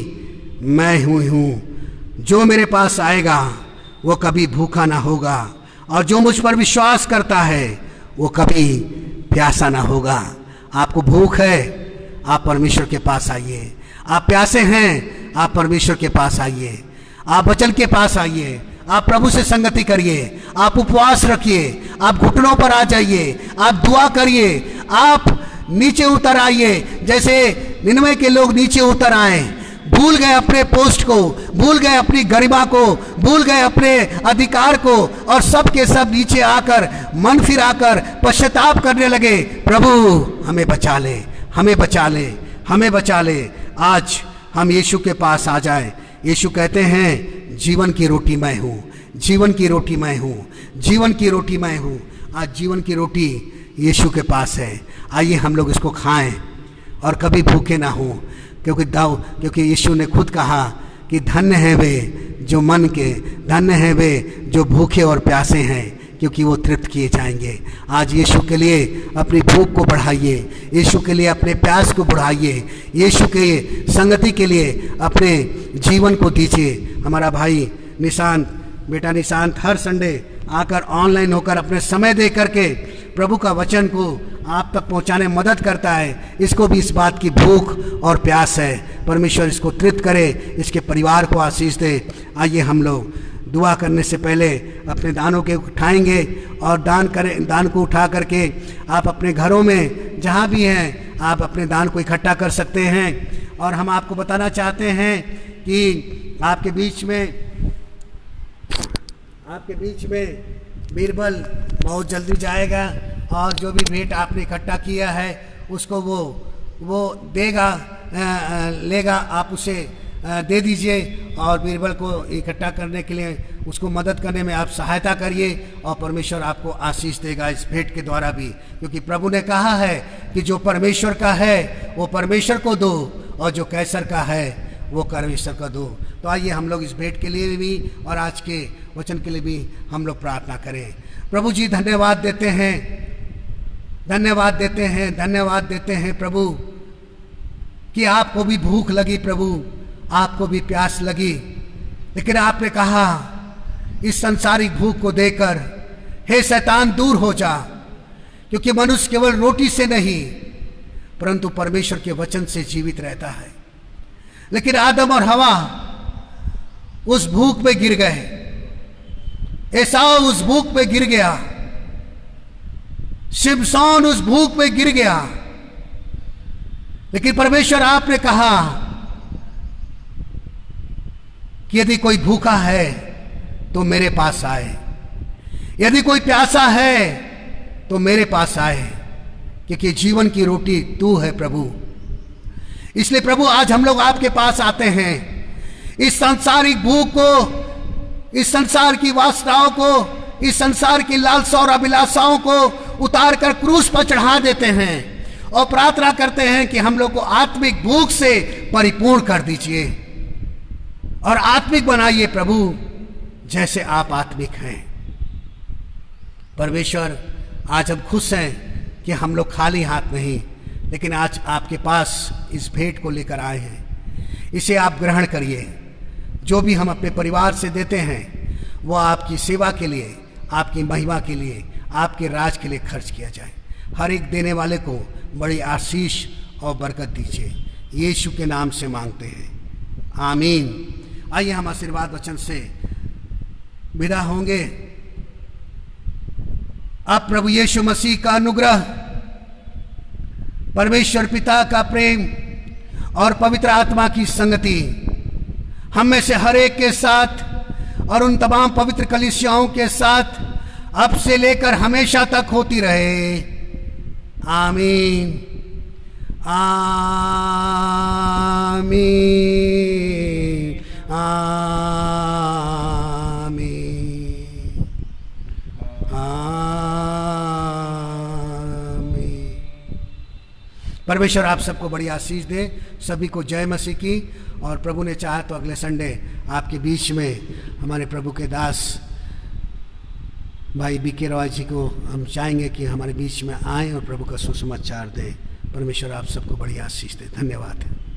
मैं हूँ, जो मेरे पास आएगा वो कभी भूखा ना होगा, और जो मुझ पर विश्वास करता है वो कभी प्यासा ना होगा। आपको भूख है, आप परमेश्वर के पास आइए। आप प्यासे हैं, आप परमेश्वर के पास आइए। आप वचन के पास आइए, आप प्रभु से संगति करिए, आप उपवास रखिए, आप घुटनों पर आ जाइए, आप दुआ करिए, आप नीचे उतर आइए, जैसे निनवे के लोग नीचे उतर आए। भूल गए अपने पोस्ट को, भूल गए अपनी गरिमा को, भूल गए अपने अधिकार को, और सब के सब नीचे आकर मन फिराकर पश्चाताप करने लगे, प्रभु हमें बचा ले, हमें बचा ले, हमें बचा ले। आज हम यीशु के पास आ जाए। यीशु कहते हैं जीवन की रोटी मैं हूँ, जीवन की रोटी मैं हूँ, जीवन की रोटी मैं हूँ। आज जीवन की रोटी यीशु के पास है। आइए हम लोग इसको खाएं और कभी भूखे ना हों, क्योंकि यीशु ने खुद कहा कि धन्य है वे जो मन के, धन्य है वे जो भूखे और प्यासे हैं, क्योंकि वो तृप्त किए जाएंगे। आज यीशु के लिए अपनी भूख को बढ़ाइए, यीशु के लिए अपने प्यास को बढ़ाइए, यीशु के संगति के लिए अपने जीवन को दीजिए। हमारा भाई निशांत, बेटा निशांत हर संडे आकर ऑनलाइन होकर अपने समय दे करके प्रभु का वचन को आप तक पहुंचाने में मदद करता है। इसको भी इस बात की भूख और प्यास है। परमेश्वर इसको तृप्त करे, इसके परिवार को आशीष दे। आइए हम लोग दुआ करने से पहले अपने दानों के उठाएंगे और दान को उठा करके आप अपने घरों में जहाँ भी हैं आप अपने दान को इकट्ठा कर सकते हैं। और हम आपको बताना चाहते हैं कि आपके बीच में बीरबल बहुत जल्दी जाएगा और जो भी भेंट आपने इकट्ठा किया है उसको वो लेगा, आप उसे दे दीजिए और बीरबल को इकट्ठा करने के लिए उसको मदद करने में आप सहायता करिए और परमेश्वर आपको आशीष देगा इस भेंट के द्वारा भी। क्योंकि प्रभु ने कहा है कि जो परमेश्वर का है वो परमेश्वर को दो और जो कैसर का है वो परमेश्वर को दो। तो आइए हम लोग इस भेंट के लिए भी और आज के वचन के लिए भी हम लोग प्रार्थना करें। प्रभु जी धन्यवाद देते हैं प्रभु कि आपको भी भूख लगी, प्रभु आपको भी प्यास लगी, लेकिन आपने कहा इस संसारिक भूख को देकर हे शैतान दूर हो जा, क्योंकि मनुष्य केवल रोटी से नहीं परंतु परमेश्वर के वचन से जीवित रहता है। लेकिन आदम और हवा उस भूख में गिर गए, एसाव उस भूख में गिर गया, शिमशोन उस भूख में गिर गया। लेकिन परमेश्वर आपने कहा कि यदि कोई भूखा है तो मेरे पास आए, यदि कोई प्यासा है तो मेरे पास आए, क्योंकि जीवन की रोटी तू है प्रभु। इसलिए प्रभु आज हम लोग आपके पास आते हैं, इस सांसारिक भूख को, इस संसार की वासनाओं को, इस संसार की लालसा और अभिलाषाओं को उतार कर क्रूस पर चढ़ा देते हैं और प्रार्थना करते हैं कि हम लोग को आत्मिक भूख से परिपूर्ण कर दीजिए और आत्मिक बनाइए प्रभु, जैसे आप आत्मिक हैं। परमेश्वर, आज हम खुश हैं कि हम लोग खाली हाथ नहीं, लेकिन आज आपके पास इस भेंट को लेकर आए हैं। इसे आप ग्रहण करिए। जो भी हम अपने परिवार से देते हैं वो आपकी सेवा के लिए, आपकी महिमा के लिए, आपके राज के लिए खर्च किया जाए। हर एक देने वाले को बड़ी आशीष और बरकत दीजिए। यीशु के नाम से मांगते हैं, आमीन। आइए हम आशीर्वाद वचन से विदा होंगे। अब प्रभु यीशु मसीह का अनुग्रह, परमेश्वर पिता का प्रेम और पवित्र आत्मा की संगति हम में से हर एक के साथ और उन तमाम पवित्र कलीसियाओं के साथ अब से लेकर हमेशा तक होती रहे। आमीन, आमीन, आमीन, आमीन। परमेश्वर आप सबको बड़ी आशीष दे। सभी को जय मसीह की। और प्रभु ने चाहा तो अगले संडे आपके बीच में हमारे प्रभु के दास भाई बीके रॉय जी को हम चाहेंगे कि हमारे बीच में आएं और प्रभु का सुसमाचार दें। परमेश्वर आप सबको बड़ी आशीष दे। धन्यवाद।